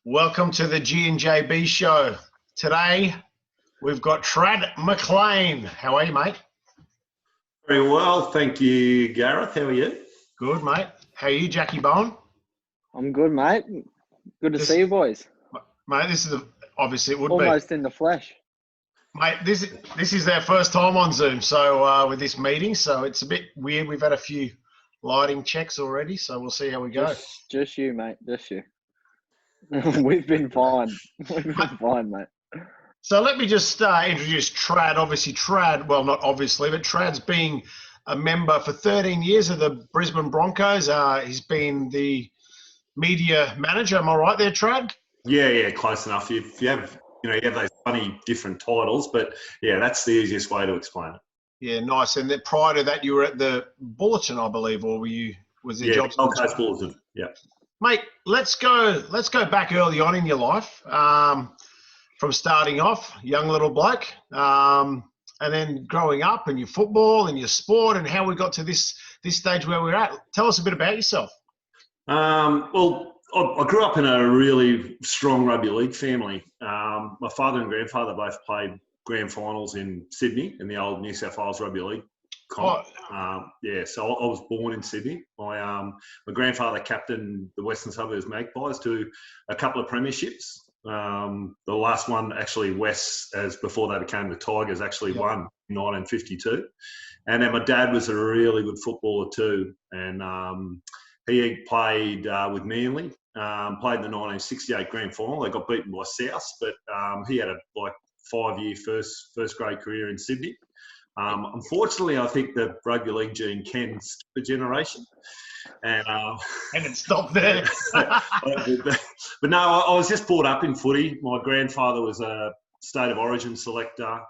Welcome to the G&JB show. Today, we've got Trad McLean. How are you, mate? Very well, thank you, Gareth. How are you? Good, mate. How are you, Jackie Bowen? I'm good, mate. Good to see you, boys. Mate, this is obviously it would Almost be. in the flesh. Mate, this is our first time on Zoom, so with this meeting, so it's a bit weird. We've had a few lighting checks already, so we'll see how we go. Just you, mate. Just you. We've been fine. We've been fine, mate. So let me just introduce Trad. Obviously, Trad, well, not obviously, but Trad's been a member for 13 years of the Brisbane Broncos. He's been the media manager. Am I right there, Trad? Yeah, close enough. You have those funny different titles, but yeah, that's the easiest way to explain it. Yeah, nice. And then prior to that, you were at the Bulletin, I believe, or was there jobs? Gold Coast Bulletin. Yeah. Mate, let's go back early on in your life. From starting off, young little bloke, and then growing up and your football and your sport and how we got to this stage where we're at. Tell us a bit about yourself. Well, I grew up in a really strong rugby league family. My father and grandfather both played grand finals in Sydney in the old New South Wales Rugby League. So I was born in Sydney. My grandfather captained the Western Suburbs Magpies to a couple of premierships. The last one, actually, West, as before they became the Tigers, actually won in 1952. And then my dad was a really good footballer too. And he played with Manly, played in the 1968 grand final. They got beaten by South, but he had a 5-year first grade career in Sydney. Unfortunately, I think the rugby league gene can skip a generation. And it stopped there. but no, I was just brought up in footy. My grandfather was a state of origin selector.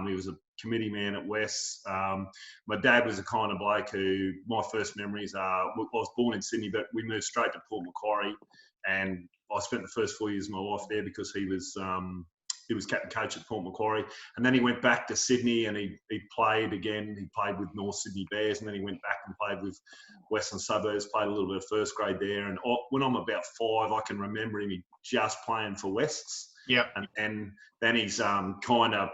He was a committee man at West. My dad was the kind of bloke who, my first memories are, I was born in Sydney, but we moved straight to Port Macquarie, and I spent the first 4 years of my life there because he was captain coach at Port Macquarie, and then he went back to Sydney and he played again. He played with North Sydney Bears, and then he went back and played with Western Suburbs, played a little bit of first grade there. And when I'm about 5, I can remember him just playing for Wests. Yeah. And then he's kind of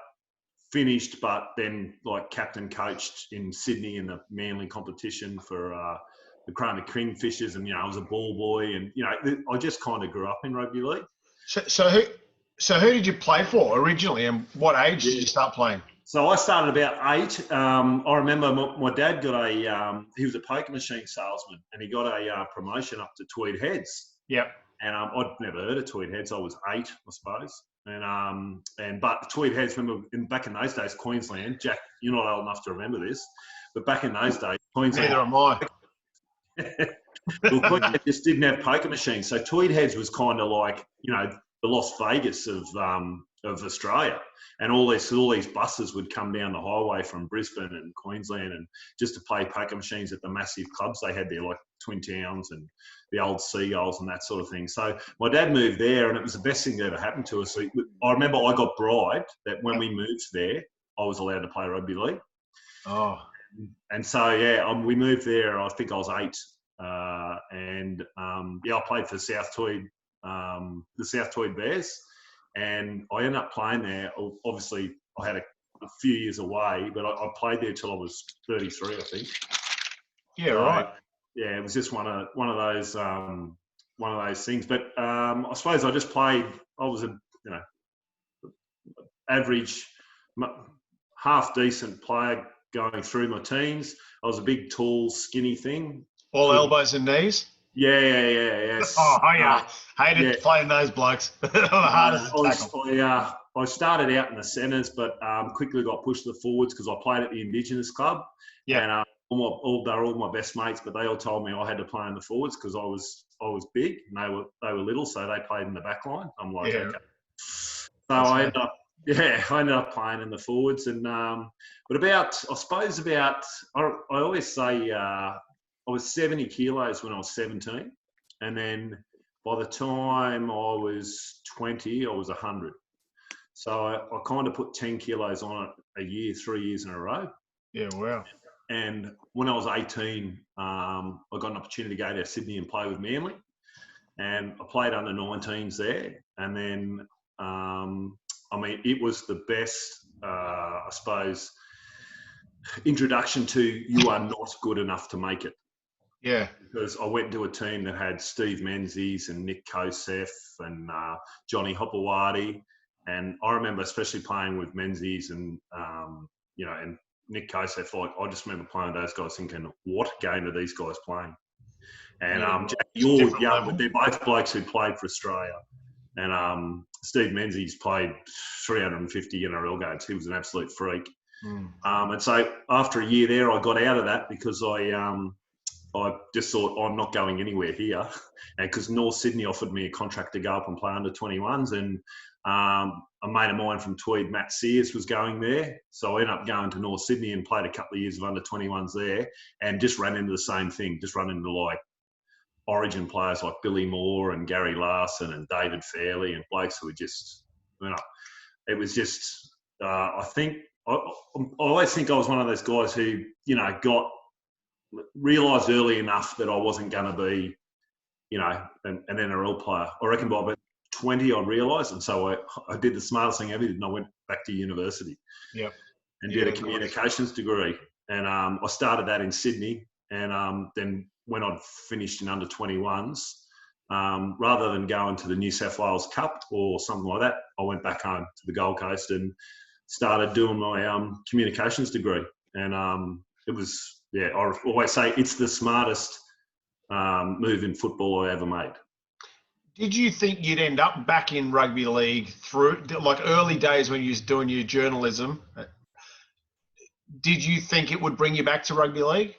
finished, but then captain coached in Sydney in the Manly competition for the Cromer Kingfishers, and I was a ball boy, and I just kind of grew up in rugby league. So who did you play for originally, and what age did you start playing? So I started about 8. I remember my dad got he was a poker machine salesman, and he got a promotion up to Tweed Heads. Yep. And I'd never heard of Tweed Heads. I was 8, I suppose. But Tweed Heads, remember, back in those days, Queensland, Jack, you're not old enough to remember this, but back in those days, Queensland. Neither am I. Well, Queensland just didn't have poker machines. So Tweed Heads was kind of like, the Las Vegas of Australia, and all these buses would come down the highway from Brisbane and Queensland, and just to play poker machines at the massive clubs they had there, like Twin Towns and the old Seagulls and that sort of thing. So my dad moved there, and it was the best thing that ever happened to us. So I remember I got bribed that when we moved there, I was allowed to play rugby league. Oh, and so we moved there. I think I was 8, I played for South Tweed. The South Tweed Bears, and I ended up playing there. Obviously, I had a few years away, but I played there till I was 33, I think. Yeah, right. Yeah, it was just one of those things. But I suppose I just played. I was a average, half decent player going through my teens. I was a big, tall, skinny thing. All elbows and knees. Yeah. Oh, yeah. Hated playing those blokes. The hardest to tackle. I started out in the centres, but quickly got pushed to the forwards because I played at the Indigenous Club. Yeah. And they were all my best mates, but they all told me I had to play in the forwards because I was big and they were little, so they played in the back line. I'm like, okay. So I ended up playing in the forwards, and but I always say. I was 70 kilos when I was 17, and then by the time I was 20, I was 100. So I kind of put 10 kilos on it a year, 3 years in a row. Yeah, wow. And when I was 18, I got an opportunity to go to Sydney and play with Manly. and I played under 19s there. And then, it was the best, I suppose, introduction to you are not good enough to make it. Yeah. Because I went to a team that had Steve Menzies and Nick Kosef and Johnny Hopewadi. And I remember especially playing with Menzies and, and Nick Kosef. Like, I just remember playing with those guys thinking, what game are these guys playing? And Jack, you're young, but they're both blokes who played for Australia. And Steve Menzies played 350 NRL games. He was an absolute freak. And so after a year there, I got out of that because I just thought, I'm not going anywhere here. And because North Sydney offered me a contract to go up and play under 21s. And a mate of mine from Tweed, Matt Sears, was going there. So I ended up going to North Sydney and played a couple of years of under 21s there and just ran into the same thing, just run into like Origin players like Billy Moore and Gary Larson and David Fairley and blokes who were just, it was just, I always think I was one of those guys who, realised early enough that I wasn't going to be, an NRL player. I reckon by about 20 I realised, and so I did the smartest thing ever did, and I went back to university. Yep. And did a communications degree. And I started that in Sydney, and then when I'd finished in under 21s, rather than going to the New South Wales Cup or something like that, I went back home to the Gold Coast and started doing my communications degree. And it was, I always say it's the smartest move in football I ever made. Did you think you'd end up back in rugby league through, like, early days when you was doing your journalism? Did you think it would bring you back to rugby league?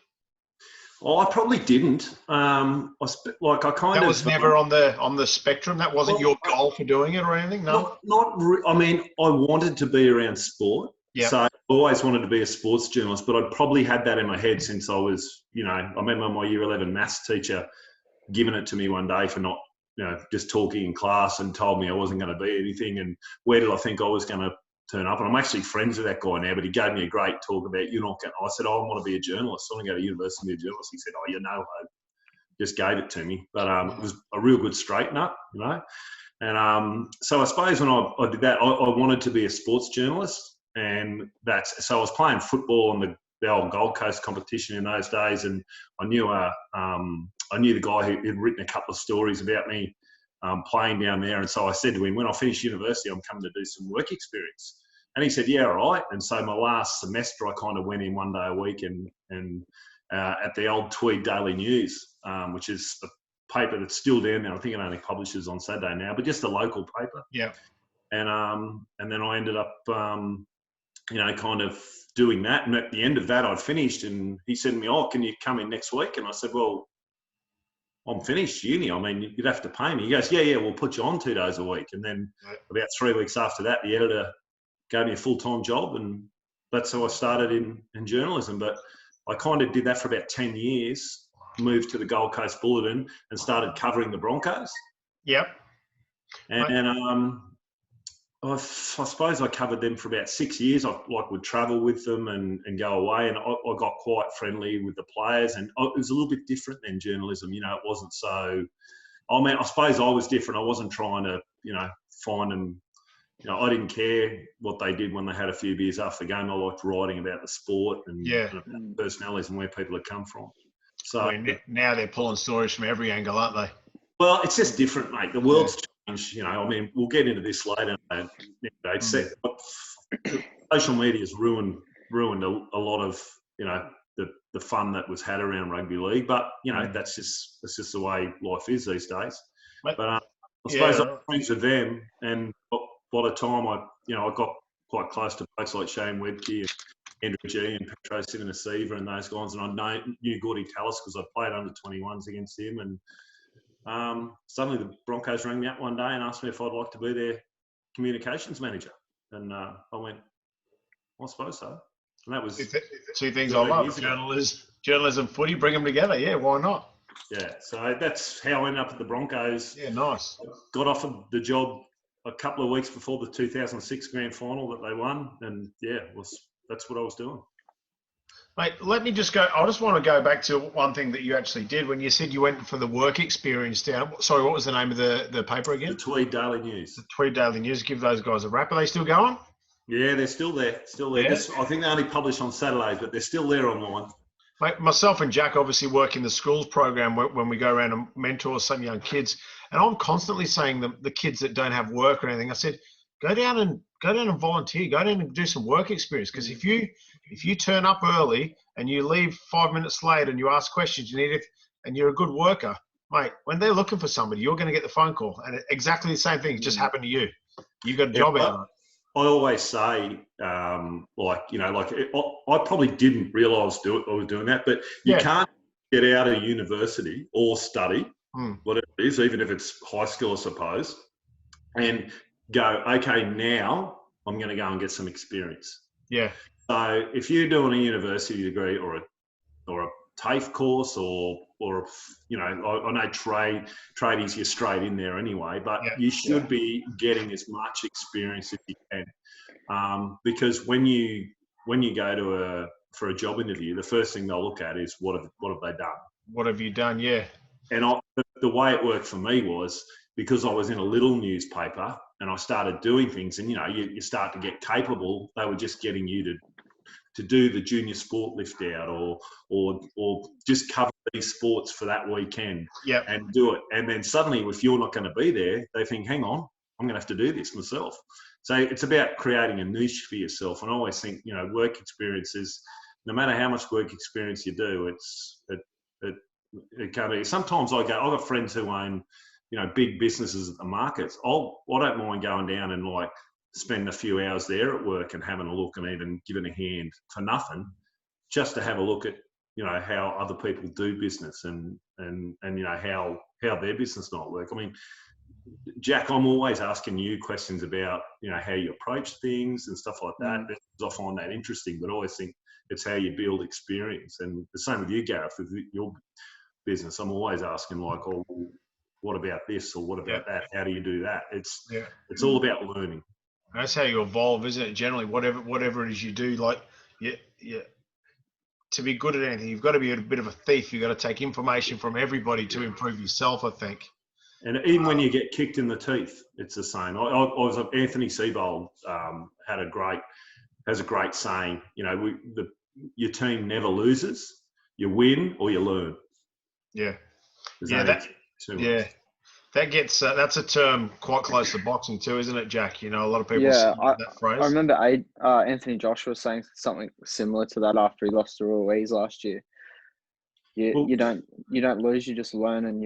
Oh, I probably didn't. That was never on the spectrum. That wasn't your goal for doing it or anything. No. I wanted to be around sport. Yep. So I always wanted to be a sports journalist, but I'd probably had that in my head since I was, I remember my year 11 maths teacher giving it to me one day for not, just talking in class, and told me I wasn't going to be anything. And where did I think I was going to turn up? And I'm actually friends with that guy now, but he gave me a great talk about, you're not going to, I said, I want to be a journalist. I want to go to university and be a journalist. He said, hope. Just gave it to me. But it was a real good straighten up, And so I suppose when I did that, I wanted to be a sports journalist. And so I was playing football on the old Gold Coast competition in those days, and I knew the guy who had written a couple of stories about me playing down there. And so I said to him, when I finish university, I'm coming to do some work experience. And he said, yeah, all right. And so my last semester, I kind of went in one day a week and at the old Tweed Daily News, which is a paper that's still down there. I think it only publishes on Saturday now, but just a local paper. Yeah. And then I ended up, kind of doing that. And at the end of that, I'd finished, and he said to me, can you come in next week? And I said, well, I'm finished uni. I mean, you'd have to pay me. He goes, yeah, we'll put you on 2 days a week. And then about 3 weeks after that, the editor gave me a full-time job, and that's how I started in journalism. But I kind of did that for about 10 years, moved to the Gold Coast Bulletin and started covering the Broncos. Yep. And I suppose I covered them for about 6 years. I would travel with them and go away, and I got quite friendly with the players. And it was a little bit different than journalism. It wasn't so. I suppose I was different. I wasn't trying to, find them. I didn't care what they did when they had a few beers after the game. I liked writing about the sport and personalities and where people had come from. So now they're pulling stories from every angle, aren't they? Well, it's just different, mate. The world's changed. We'll get into this later. Social media has ruined a lot of, the fun that was had around rugby league. But, that's just the way life is these days. But I suppose I'm friends with them. And by the time I got quite close to folks like Shane Webke and Andrew G and Petro Sivanasiva and those guys. And I knew Gordy Tallis because I played under 21s against him. And suddenly the Broncos rang me up one day and asked me if I'd like to be their communications manager. And I went, I suppose so. And that was two things I love: journalism, footy. Bring them together. Yeah, why not? Yeah, so that's how I ended up at the Broncos. Yeah, nice. Got offered the job a couple of weeks before the 2006 grand final that they won, and that's what I was doing. Mate, let me just go. I just want to go back to one thing that you actually did when you said you went for the work experience down. Sorry, what was the name of the paper again? The Tweed Daily News. The Tweed Daily News. Give those guys a rap. Are they still going? Yeah, they're still there. Still there. Yeah. I think they only publish on Saturdays, but they're still there online. Mate, myself and Jack obviously work in the schools program when we go around and mentor some young kids. And I'm constantly saying the kids that don't have work or anything, I said, go down and volunteer, go down and do some work experience. Because if you turn up early and you leave 5 minutes late and you ask questions, and you're a good worker, mate, when they're looking for somebody, you're going to get the phone call. And exactly the same thing just happened to you. You got a job out of it. I always say, I probably didn't realise I was doing that, but you can't get out of university or study, whatever it is, even if it's high school, I suppose, and go, okay, now I'm going to go and get some experience. Yeah. So if you're doing a university degree or a TAFE course or I know tradies, you're straight in there anyway, but you should be getting as much experience as you can, because when you go for a job interview, the first thing they'll look at is what have they done? What have you done? Yeah. And the way it worked for me was because I was in a little newspaper and I started doing things, and you start to get capable. They were just getting you to do the junior sport lift out or just cover these sports for that weekend and do it. And then suddenly, if you're not going to be there, they think, hang on, I'm going to have to do this myself. So it's about creating a niche for yourself. And I always think, work experiences, no matter how much work experience you do, it can't be. Sometimes I've got friends who own, big businesses at the markets. I don't mind going down and spend a few hours there at work and having a look and even giving a hand for nothing, just to have a look at how other people do business and how their business might work. I mean, Jack, I'm always asking you questions about how you approach things and stuff like that. Because I find that interesting, but I always think it's how you build experience. And the same with you, Gareth, with your business. I'm always asking what about this or what about that? How do you do that? It's all about learning. That's how you evolve, isn't it? Generally, whatever it is you do, to be good at anything, you've got to be a bit of a thief. You've got to take information from everybody to improve yourself, I think. And even when you get kicked in the teeth, it's the same. Anthony Seibold has a great saying. Your team never loses. You win or you learn. Yeah. That gets that's a term quite close to boxing too, isn't it, Jack? A lot of people say that phrase. I remember Anthony Joshua saying something similar to that after he lost to Ruiz last year. You don't lose, you just learn and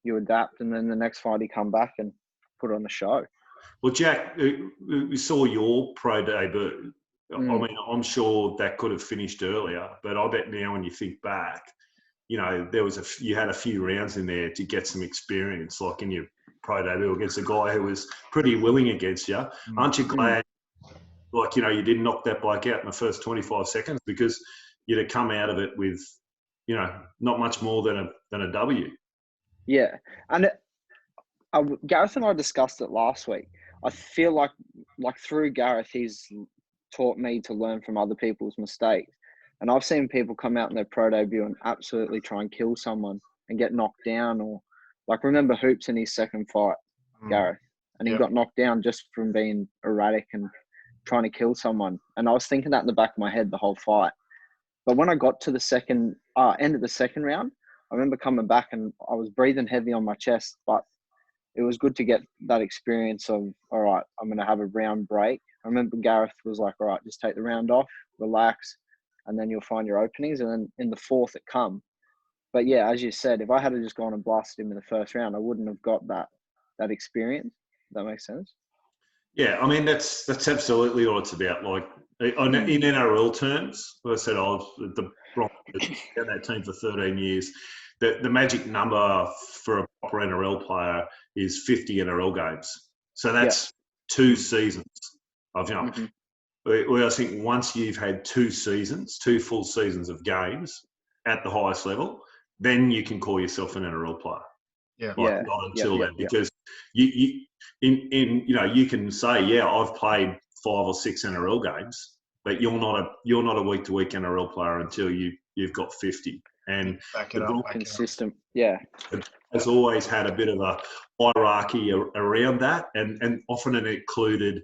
you adapt, and then the next fight you come back and put on the show. Well, Jack, we saw your pro debut. I mean, I'm sure that could have finished earlier, but I bet now when you think back, you had a few rounds in there to get some experience, like in your pro debut against a guy who was pretty willing against you. Aren't you glad, you didn't knock that bloke out in the first 25 seconds, because you'd have come out of it with, not much more than a W. Yeah. And Gareth and I discussed it last week. I feel like through Gareth, he's taught me to learn from other people's mistakes. And I've seen people come out in their pro debut and absolutely try and kill someone and get knocked down, or remember Hoops in his second fight, Gareth, and he got knocked down just from being erratic and trying to kill someone. And I was thinking that in the back of my head the whole fight. But when I got to the end of the second round, I remember coming back and I was breathing heavy on my chest, but it was good to get that experience of, all right, I'm going to have a round break. I remember Gareth was like, all right, just take the round off, relax, and then you'll find your openings. And then in the fourth, it come. But yeah, as you said, if I had just gone and blasted him in the first round, I wouldn't have got that experience. Does that make sense? Yeah, I mean, that's absolutely what it's about. In NRL terms, like I said, I was the Broncos at that team for 13 years. The magic number for a proper NRL player is 50 NRL games. So that's 2 seasons of, Well, I think once you've had 2 full seasons of games at the highest level, then you can call yourself an NRL player. Yeah. Not until then, because you can say, I've played 5 or 6 NRL games, but you're not a week-to-week NRL player until you've got 50. And Back the it up. Broncos Consistent. Yeah. has always had a bit of a hierarchy around that, and often it included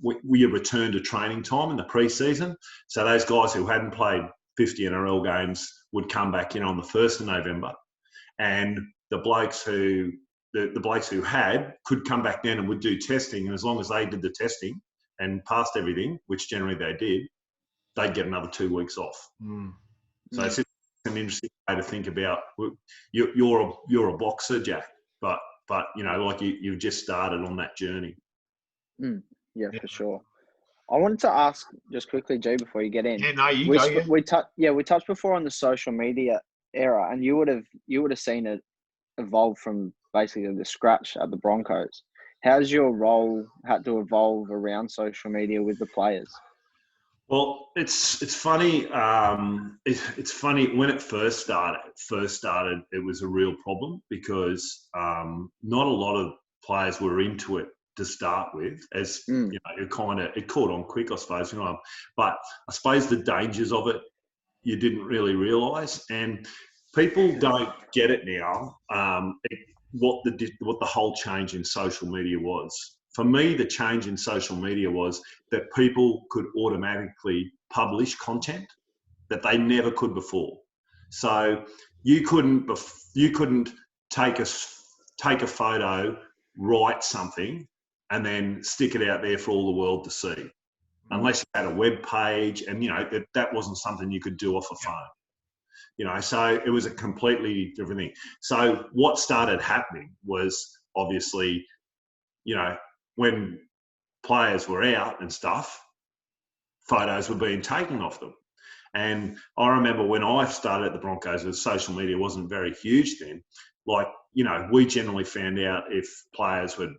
we return to training time in the pre-season. So those guys who hadn't played 50 NRL games would come back in on the 1st of November, and the blokes who had could come back then and would do testing, and as long as they did the testing and passed everything, which generally they did, they'd get another 2 weeks off. So it's an interesting way to think about. You're a boxer, Jack, but like you've just started on that journey. Yeah, for sure. I wanted to ask just quickly, G, before you get in. Yeah, no, you go. Yeah. We touched before on the social media era, and you would have seen it evolve from basically the scratch at the Broncos. How's your role had to evolve around social media with the players? Well, it's funny. It's funny when it first started. It was a real problem because not a lot of players were into it to start with. As you know, it caught on quick, I suppose. But I suppose the dangers of it you didn't really realise, and people don't get it now. What the whole change in social media was. For me, the change in social media was that people could automatically publish content that they never could before. So you couldn't take a photo, write something, and then stick it out there for all the world to see, unless you had a web page, and that wasn't something you could do off a phone. So it was a completely different thing. So what started happening was obviously, when players were out and stuff, photos were being taken of them. And I remember when I started at the Broncos, social media wasn't very huge then. We generally found out if players were,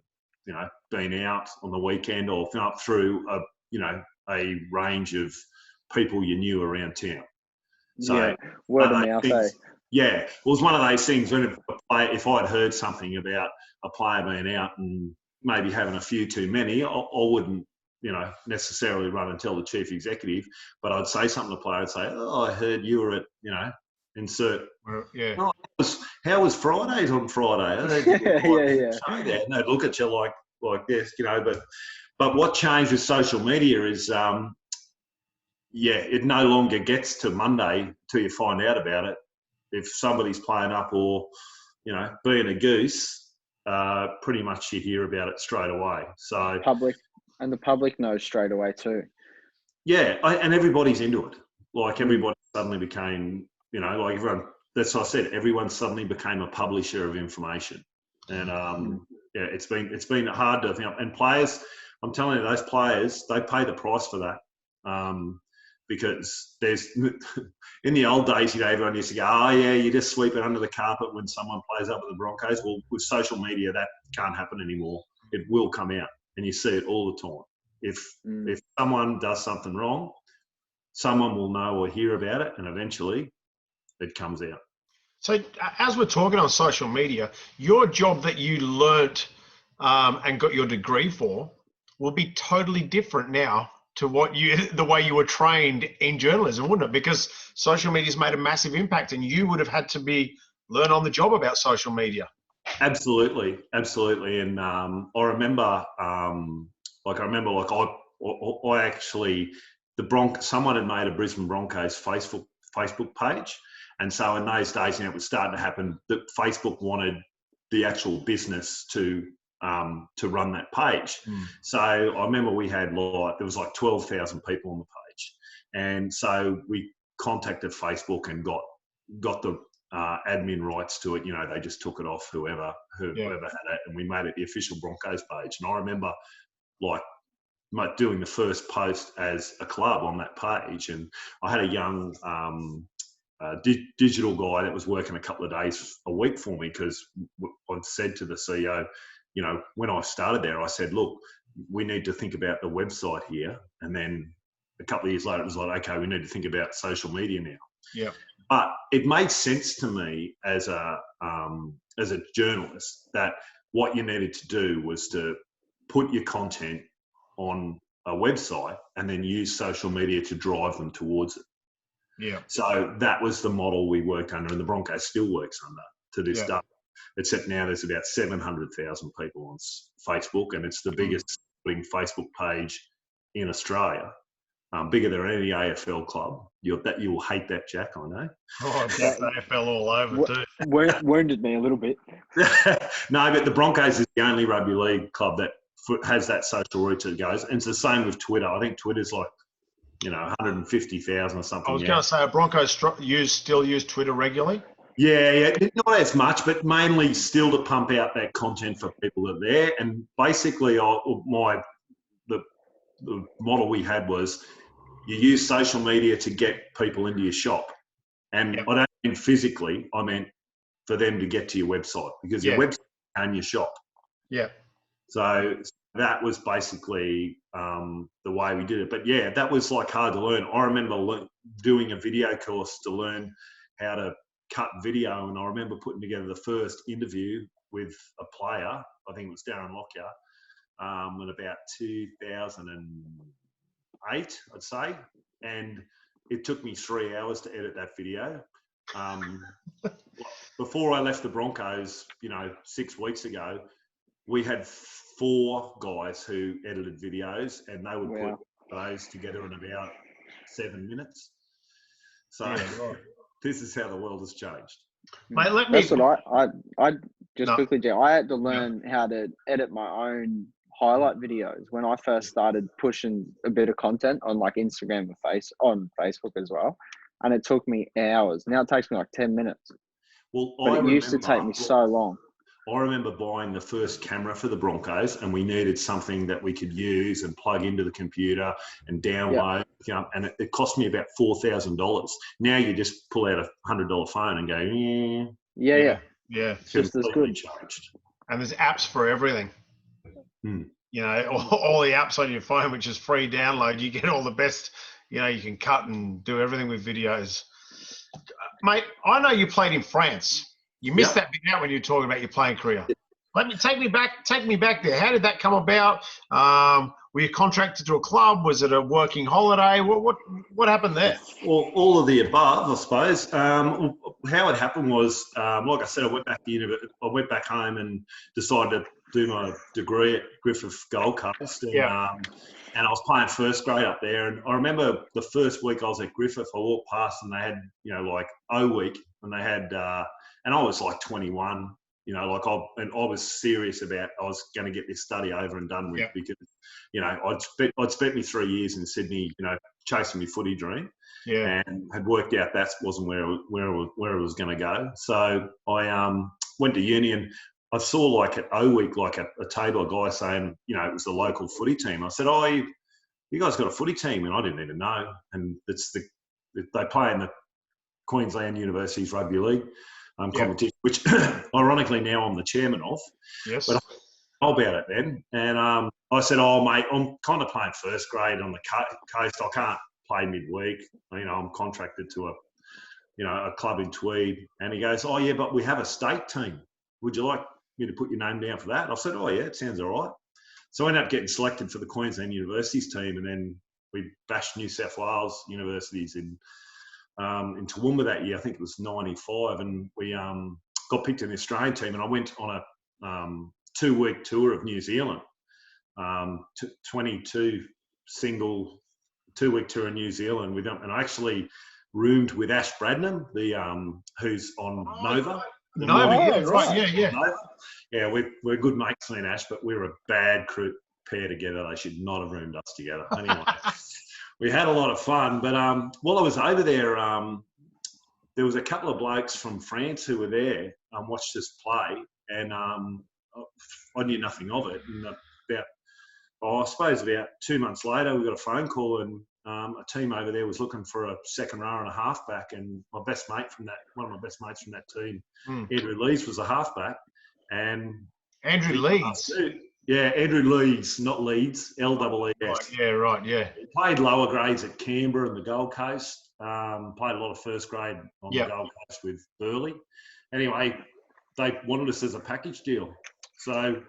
been out on the weekend or up through a range of people you knew around town. So word of mouth. Yeah, it was one of those things when if I'd heard something about a player being out and maybe having a few too many, I wouldn't, necessarily run and tell the chief executive, but I'd say something to the player. I'd say, "Oh, I heard you were at, insert." Yeah. Oh, how was Fridays on Friday? Yeah. And they'd look at you like this, But what changed with social media is, it no longer gets to Monday till you find out about it. If somebody's playing up or, being a goose, pretty much you hear about it straight away. So the public knows straight away too. Yeah, and everybody's into it. Everybody suddenly became, everyone. That's what I said. Everyone suddenly became a publisher of information, and it's been hard to think. And players, I'm telling you, those players, they pay the price for that. Because there's, in the old days, everyone used to go, "Oh yeah, you just sweep it under the carpet when someone plays up with the Broncos." Well, with social media, that can't happen anymore. It will come out, and you see it all the time. If someone does something wrong, someone will know or hear about it, and eventually, it comes out. So, as we're talking on social media, your job that you learnt and got your degree for will be totally different now to the way you were trained in journalism, wouldn't it? Because social media's made a massive impact, and you would have had to learn on the job about social media. Absolutely. And I remember, someone had made a Brisbane Broncos Facebook page, and so in those days, it was starting to happen that Facebook wanted the actual business to run that page. So I remember we had there was 12,000 people on the page, and so we contacted Facebook and got the admin rights to it. They just took it off whoever had it, and we made it the official Broncos page. And I remember doing the first post as a club on that page, and I had a young digital guy that was working a couple of days a week for me, because I'd said to the CEO, when I started there, I said, "Look, we need to think about the website here." And then a couple of years later, it was like, "Okay, we need to think about social media now." Yeah. But it made sense to me as a journalist that what you needed to do was to put your content on a website and then use social media to drive them towards it. Yeah. So that was the model we worked under, and the Broncos still works under to this day. Except now there's about 700,000 people on Facebook, and it's the biggest Facebook page in Australia. Bigger than any AFL club. You'll hate that, Jack, I know. Oh, Jack, AFL all over too. Wounded me a little bit. No, but the Broncos is the only rugby league club that has that social reach that goes. And it's the same with Twitter. I think Twitter's like, 150,000 or something. I was going to say, Broncos still use Twitter regularly? Yeah, not as much, but mainly still to pump out that content for people that are there. And basically, the model we had was you use social media to get people into your shop. And I don't mean physically, I meant for them to get to your website, because your website and your shop. Yeah. So that was basically the way we did it. But yeah, that was like hard to learn. I remember doing a video course to learn how to cut video, and I remember putting together the first interview with a player. I think it was Darren Lockyer, in about 2008, I'd say. And it took me 3 hours to edit that video. Before I left the Broncos, 6 weeks ago, we had 4 guys who edited videos, and they would put those together in about 7 minutes. So this is how the world has changed. Mate, That's what I just quickly do. I had to learn how to edit my own highlight videos when I first started pushing a bit of content on like Instagram and on Facebook as well. And it took me hours. Now it takes me like 10 minutes. Well, but it used to take me so long. I remember buying the first camera for the Broncos, and we needed something that we could use and plug into the computer and download. And it cost me about $4,000. Now you just pull out a $100 phone and go, yeah. It's just as good. Changed. And there's apps for everything. All the apps on your phone, which is free download. You get all the best. You can cut and do everything with videos. Mate, I know you played in France. You missed that bit out when you were talking about your playing career. Take me back there. How did that come about? Were you contracted to a club? Was it a working holiday? What happened there? Well, all of the above, I suppose. How it happened was, like I said, I went back home and decided to do my degree at Griffith Gold Coast. And I was playing first grade up there. And I remember the first week I was at Griffith, I walked past and they had, like O week, and they had, and I was like 21. I was serious about I was going to get this study over and done with because, I'd spent me 3 years in Sydney, chasing my footy dream, and had worked out that wasn't where it was going to go. So I went to uni, and I saw like at O week, like a table of guys saying, it was the local footy team. I said, "Oh, you guys got a footy team?" And I didn't even know. And they play in the Queensland University's Rugby League competition, which ironically now I'm the chairman of. Yes. But I know about it then. And I said, "Oh, mate, I'm kind of playing first grade on the coast. I can't play midweek. I'm contracted to a club in Tweed." And he goes, "Oh, yeah, but we have a state team. Would you like me to put your name down for that?" And I said, "Oh, yeah, it sounds all right." So I ended up getting selected for the Queensland Universities team, and then we bashed New South Wales universities in Toowoomba that year. I think it was 95, and we got picked in the Australian team, and I went on a 2-week tour of New Zealand, 22 single 2-week tour in New Zealand with them, and I actually roomed with Ash Bradnam, who's on Nova. Yeah, we're good mates, me and Ash, but we're a bad pair together. They should not have roomed us together. Anyway, we had a lot of fun, but while I was over there, there was a couple of blokes from France who were there and watched us play, and I knew nothing of it. And I suppose about 2 months later, we got a phone call, and a team over there was looking for a second rower and a halfback, and one of my best mates from that team, Andrew Leeds, was a halfback. And Andrew Leeds? Yeah, Andrew Leeds, not Leeds, L-E-E-S. Right, yeah, right, yeah. He played lower grades at Canberra and the Gold Coast. Played a lot of first grade on the Gold Coast with Burleigh. Anyway, they wanted us as a package deal. So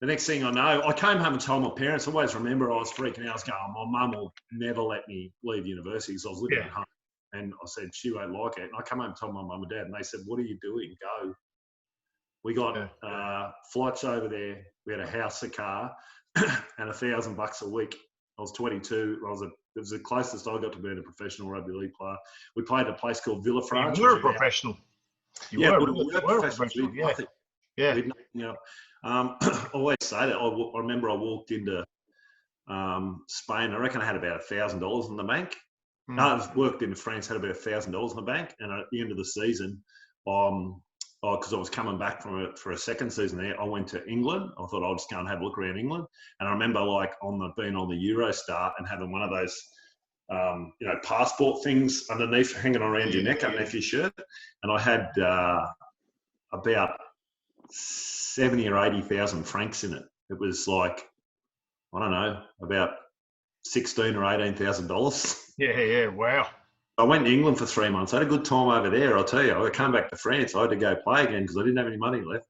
the next thing I know, I came home and told my parents. I always remember I was freaking out. I was going, my mum will never let me leave university because I was living at home. And I said, she won't like it. And I come home and told my mum and dad, and they said, what are you doing? Go. We got flights over there. We had a house, a car, and $1,000 a week. I was 22. It was the closest I got to being a professional rugby league player. We played at a place called Villafranche. You were a professional. We were professional. Yeah. Yeah. You know, I always say that. I remember I walked into Spain. I reckon I had about $1,000 in the bank. No, I worked in France, had about $1,000 in the bank. And at the end of the season, because I was coming back for a second season there, I went to England. I thought I'd just go and have a look around England. And I remember being on the Eurostar and having one of those, passport things underneath, hanging around your neck, underneath your shirt. And I had about 70 or 80,000 francs in it. It was like, I don't know, about $16,000 or $18,000. Yeah, wow. I went to England for 3 months. I had a good time over there, I'll tell you. I came back to France. I had to go play again because I didn't have any money left.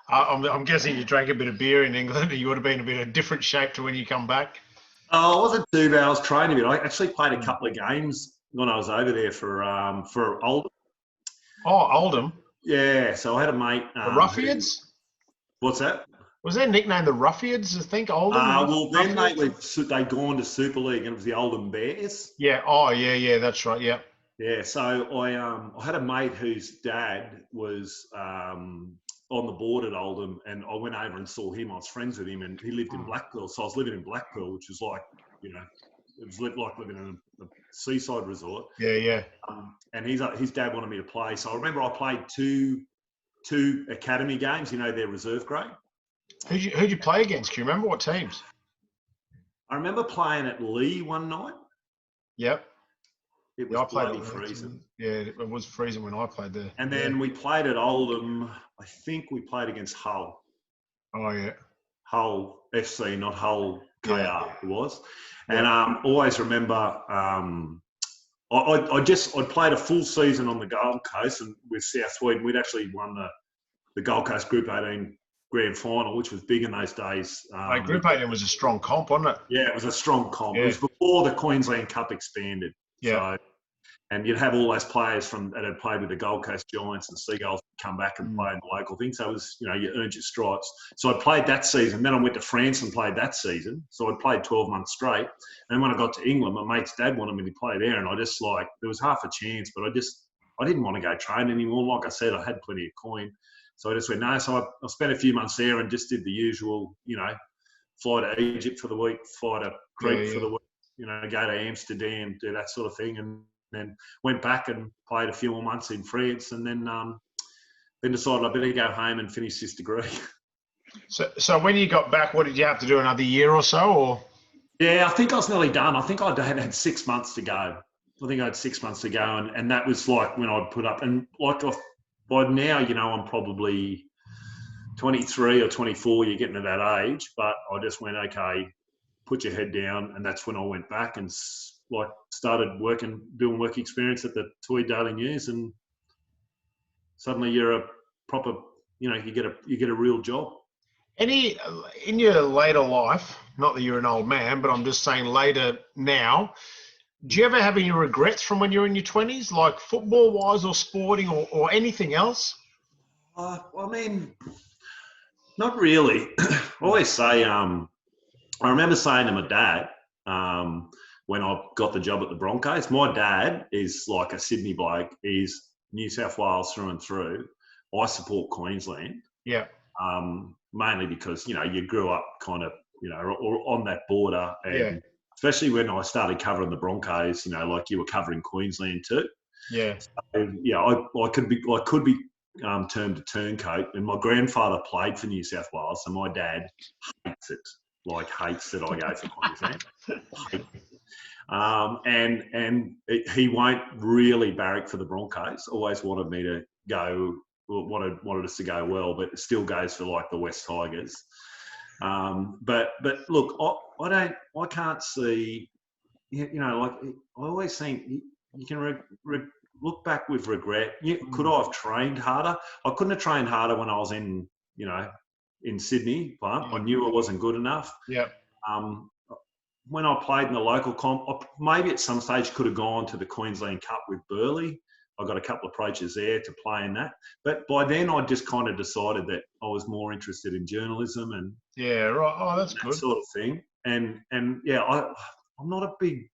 I'm guessing you drank a bit of beer in England. You would have been a bit of different shape to when you come back. Oh, I wasn't too bad. I was training a bit. I actually played a couple of games when I was over there for Oldham. Oh, Oldham? Yeah, so I had a mate. The Ruffians? What's that? Was their nickname the Ruffians, I think, Oldham? Well, then they'd gone to Super League and it was the Oldham Bears. Yeah, oh, yeah, that's right, yeah. Yeah, so I had a mate whose dad was on the board at Oldham, and I went over and saw him. I was friends with him, and he lived in Blackpool. So I was living in Blackpool, which was like, it was like living in a seaside resort. Yeah. And his dad wanted me to play. So I remember I played two academy games, their reserve grade. Who'd you play against? Can you remember what teams? I remember playing at Lee one night. Yep. It was bloody freezing. Yeah, it was freezing when I played there. And then we played at Oldham. I think we played against Hull. Oh, yeah. Hull FC, not Hull KR, it was. Yeah. And always remember, I'd played a full season on the Gold Coast and with South Sweden. We'd actually won the Gold Coast Group 18 grand final, which was big in those days. Group 18 was a strong comp, wasn't it? Yeah, it was a strong comp. Yeah. It was before the Queensland Cup expanded. Yeah. So, and you'd have all those players that had played with the Gold Coast Giants and Seagulls come back and play in the local thing. So it was, you earned your stripes. So I played that season. Then I went to France and played that season. So I played 12 months straight. And when I got to England, my mate's dad wanted me to play there. And I just there was half a chance, but I didn't want to go train anymore. Like I said, I had plenty of coin. So I just went, no. So I spent a few months there and just did the usual, fly to Egypt for the week, fly to Crete for the week, go to Amsterdam, do that sort of thing. And then went back and played a few more months in France, and then decided I better go home and finish this degree. So when you got back, what did you have to do? Another year or so, or? Yeah, I think I was nearly done. I think I had 6 months to go. And that was like when I'd put up, and like by now, I'm probably 23 or 24. You're getting to that age, but I just went, okay, put your head down, and that's when I went back and started doing work experience at the Toy Daily News, and suddenly you're a proper, you get a real job. Any in your later life, not that you're an old man, but I'm just saying later now, do you ever have any regrets from when you were in your 20s, like football-wise or sporting or anything else? I mean, not really. I always say, I remember saying to my dad, when I got the job at the Broncos, my dad is like a Sydney bloke. He's New South Wales through and through. I support Queensland. Yeah. Mainly because, you grew up kind of, or on that border. And especially when I started covering the Broncos, like you were covering Queensland too. Yeah. So, I could be termed a turncoat. And my grandfather played for New South Wales. So my dad hates that I go for Queensland. And he won't really barrack for the Broncos. Always wanted me to go, wanted us to go well, but it still goes for like the West Tigers. But look, I can't see, like I always think you can look back with regret. Could I have trained harder? I couldn't have trained harder when I was in, in Sydney. I knew I wasn't good enough. Yeah. When I played in the local comp, maybe at some stage could have gone to the Queensland Cup with Burleigh. I got a couple of approaches there to play in that. But by then, I just kind of decided that I was more interested in journalism and right. Oh, that's that good. sort of thing. And yeah, I'm not a big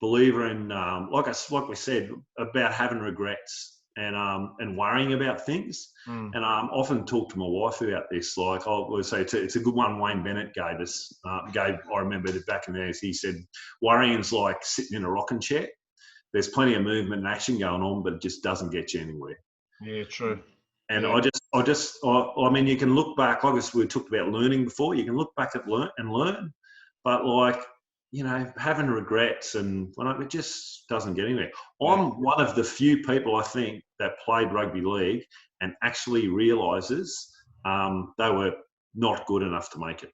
believer in like we said about having regrets and worrying about things. And I often talk to my wife about this. Like I'll say it's a good one Wayne Bennett gave us. I remember that back in the days. He said worrying's like sitting in a rocking chair. There's plenty of movement and action going on, but it just doesn't get you anywhere. Yeah, true. And I mean, you can look back, like we talked about learning before, you can look back at learn, but like, you know, having regrets and it just doesn't get anywhere. I'm one of the few people, I think, that played rugby league and actually realises they were not good enough to make it.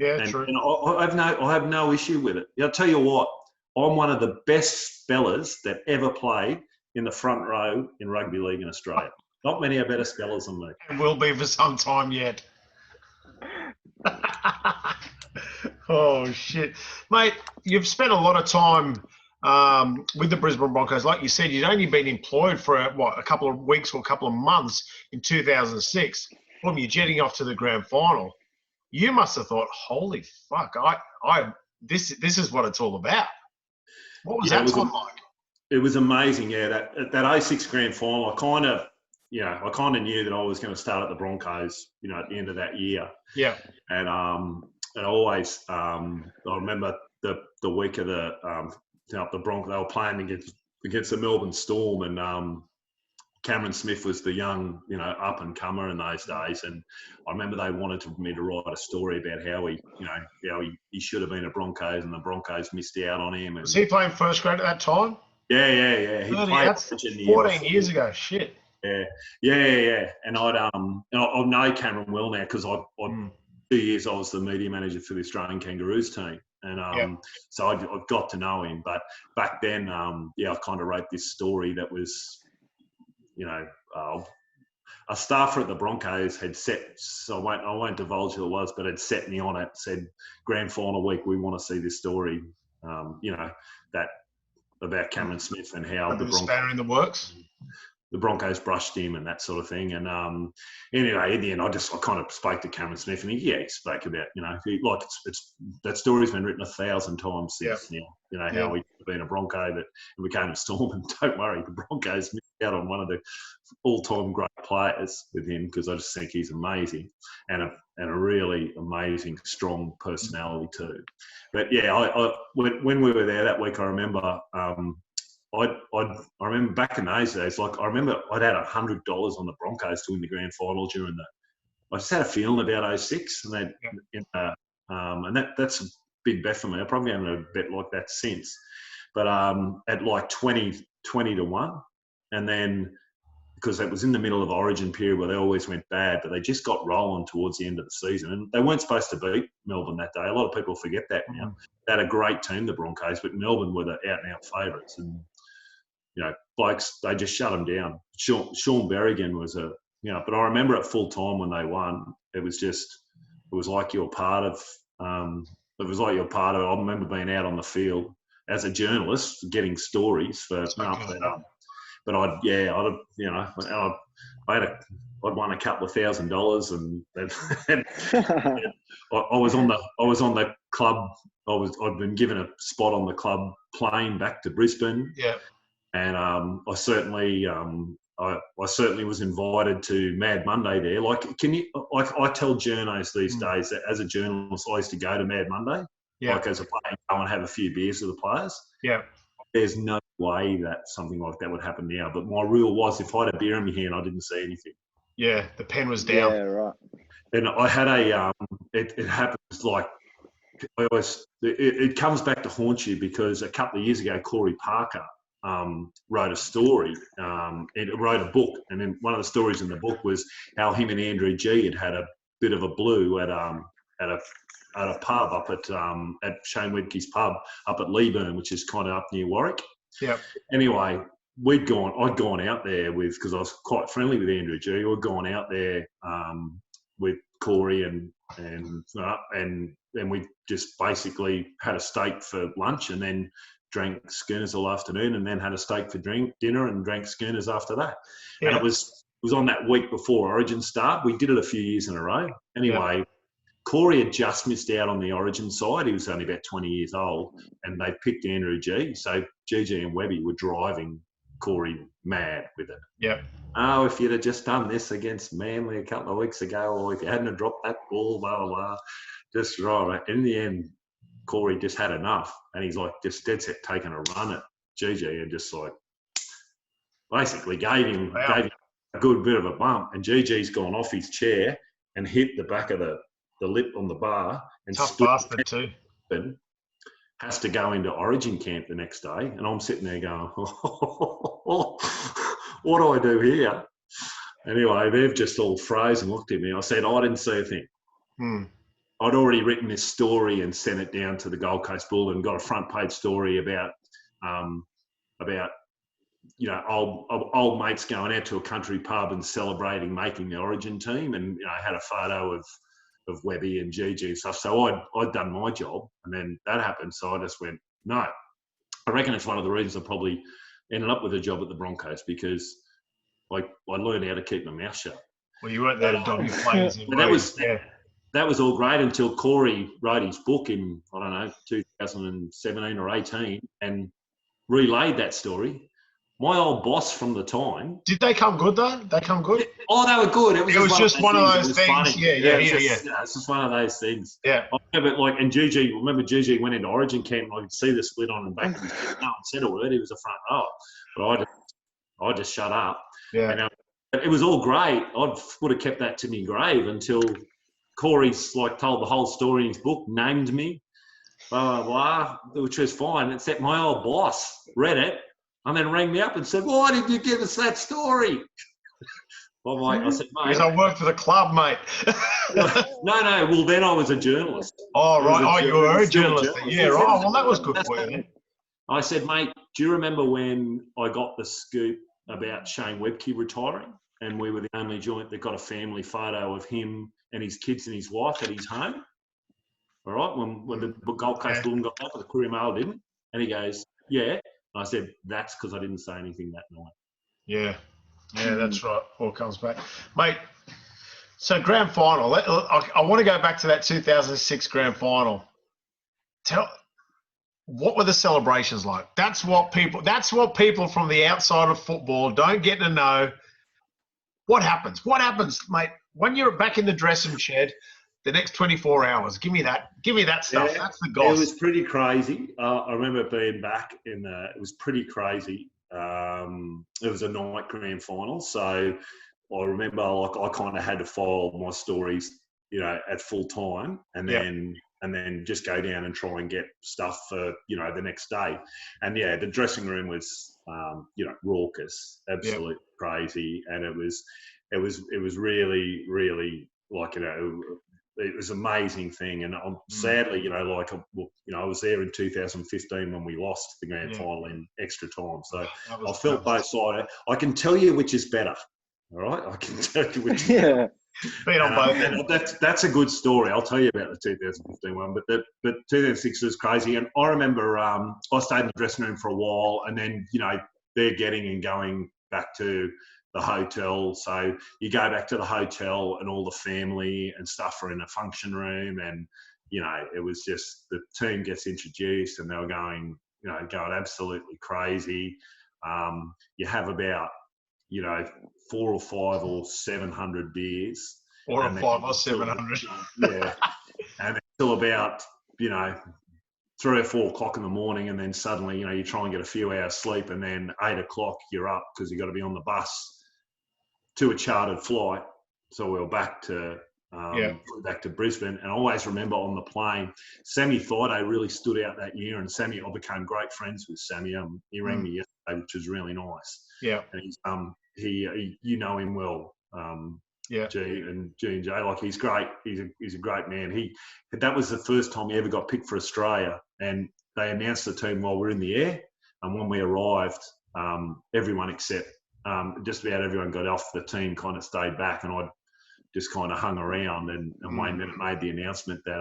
Yeah, true. And I have no issue with it. I'll tell you what, I'm one of the best spellers that ever played in the front row in rugby league in Australia. Not many are better spellers than me. And will be for some time yet. Oh, shit. Mate, you've spent a lot of time with the Brisbane Broncos. Like you said, you'd only been employed for, a couple of weeks or a couple of months in 2006. Boom, you're jetting off to the grand final. You must have thought, holy fuck, this is what it's all about. What was that time like? It was amazing, yeah. That 06 grand final, I kind of knew that I was going to start at the Broncos, at the end of that year. Yeah. And always, I remember the week of the Broncos, they were playing against the Melbourne Storm, and Cameron Smith was the young, up and comer in those days. And I remember they wanted me to write a story about how he should have been a Broncos and the Broncos missed out on him. And, was he playing first grade at that time? Yeah. He played that's 14 years ago. Shit. Yeah. And I know Cameron well now because 2 years I was the media manager for the Australian Kangaroos team. And so I got to know him. But back then, I kind of wrote this story that was, a staffer at the Broncos had set, so I won't divulge who it was, but had set me on it, said, grand final week, we want to see this story, that about Cameron Smith and how the Broncos... spanner in the works? The Broncos brushed him and that sort of thing. And anyway, in the end, I kind of spoke to Cameron Smith, and he spoke about, that story's been written 1,000 times since now. How he'd been a Bronco that became a Storm, and don't worry, the Broncos missed out on one of the all-time great players with him because I just think he's amazing and a really amazing, strong personality too. But when we were there that week, I remember. I remember back in those days, I remember I'd had $100 on the Broncos to win the grand final during I just had a feeling about 06, and that's a big bet for me. I probably haven't had a bet like that since, but at like 20 to 1, and then because it was in the middle of Origin period where they always went bad, but they just got rolling towards the end of the season, and they weren't supposed to beat Melbourne that day. A lot of people forget that now. They had a great team, the Broncos, but Melbourne were the out-and-out favourites, and blokes, they just shut them down. Sean Berrigan was but I remember at full time when they won, it was like you're part of, I remember being out on the field as a journalist, getting stories for, but I'd won a couple of $1,000, and I was on the club. I'd been given a spot on the club plane back to Brisbane. Yeah. And I certainly was invited to Mad Monday there. I tell journos these days that as a journalist, I used to go to Mad Monday. Yeah. As a player, go and have a few beers with the players. Yeah. There's no way that something like that would happen now. But my rule was if I had a beer in my hand, I didn't see anything. Yeah, the pen was down. Yeah, right. And I had it happens like, it comes back to haunt you because a couple of years ago, Corey Parker wrote a story, wrote a book, and then one of the stories in the book was how him and Andrew G had a bit of a blue at a pub up at Shane Wedke's pub up at Leeburn, which is kind of up near Warwick. Yeah. Anyway, I'd gone out there because I was quite friendly with Andrew G. I'd gone out there with Corey and then we just basically had a steak for lunch and then drank schooners all afternoon and then had a steak for dinner and drank schooners after that. Yeah. And it was on that week before Origin start. We did it a few years in a row. Anyway, Corey had just missed out on the Origin side. He was only about 20 years old, and they picked Andrew G. So GG and Webby were driving Corey mad with it. Yeah. Oh, if you'd have just done this against Manly a couple of weeks ago, or if you hadn't have dropped that ball, blah, blah, blah. Just right. In the end, Corey just had enough, and he's like just dead set taking a run at GG and just like basically gave him a good bit of a bump. And GG's gone off his chair and hit the back of the lip on the bar and tough bastard too. Has to go into Origin camp the next day, and I'm sitting there going, what do I do here? Anyway, they've just all frozen, looked at me. I said, I didn't see a thing. I'd already written this story and sent it down to the Gold Coast Bull and got a front page story about you know, old mates going out to a country pub and celebrating making the Origin team, and you know, I had a photo of Webby and GG and stuff. So I'd done my job, and then that happened. So I just went, no. I reckon it's one of the reasons I probably ended up with a job at the Broncos, because I learned how to keep my mouth shut. Well, you weren't there to dog your players. That was all great until Corey wrote his book in, I don't know, 2017 or 18 and relayed that story. My old boss from the time. Did they come good though? They come good? Oh, they were good. It was just one of those things. Yeah. It's just one of those things. Yeah. I remember, and GG went into Origin camp and I could see the split on and back. No one said a word. He was a front row. But I just shut up. Yeah. And, it was all great. I would have kept that to me grave until Corey's told the whole story in his book, named me, blah, blah, blah, which was fine. Except my old boss read it and then rang me up and said, why did you give us that story? I said, mate. Because I worked for the club, mate. No. Well, then I was a journalist. Oh, right. You were a journalist. Yeah, right. Well, that was good for you then. I said, mate, do you remember when I got the scoop about Shane Webke retiring? And we were the only joint that got a family photo of him and his kids and his wife at his home. All right, when the Gold Coast Bull got that, but the Courier Mail didn't. And he goes, yeah. And I said, that's because I didn't say anything that night. Yeah, that's right. All comes back. Mate, so grand final. I want to go back to that 2006 grand final. What were the celebrations like? That's what people from the outside of football don't get to know. What happens? What happens, mate, when you're back in the dressing shed the next 24 hours? Give me that stuff. Yeah, that's the gossip. It was pretty crazy. I remember being back it was pretty crazy. It was a night grand final. So I remember I kind of had to file my stories, at full time and then just go down and try and get stuff for, the next day. And the dressing room was, raucous, absolutely crazy. And it was really, really it was an amazing thing. And sadly, I was there in 2015 when we lost the grand final in extra time. So I felt both sides. I can tell you which is better. All right. I can tell you which is better. Been on both. That's a good story. I'll tell you about the 2015 one, but 2006 was crazy. And I remember I stayed in the dressing room for a while, and then they're getting and going back to the hotel. So you go back to the hotel, and all the family and stuff are in a function room, and it was just the team gets introduced, and they were going absolutely crazy. You have about 4 or 5 or 700 beers. 4 or 5 or 700. Yeah. And until about, 3 or 4 o'clock in the morning, and then suddenly, you try and get a few hours sleep, and then 8 o'clock you're up because you've got to be on the bus to a chartered flight. So we were back to Brisbane. And I always remember on the plane, Sammy Thaiday really stood out that year, and I became great friends with Sammy. He rang me yesterday, which was really nice. Yeah. And he's he you know him well. G and J, he's great. He's a great man. That was the first time he ever got picked for Australia, and they announced the team while we're in the air. And when we arrived, everyone except just about everyone got off the team kind of stayed back, and just kind of hung around. And Wayne Bennett made the announcement that,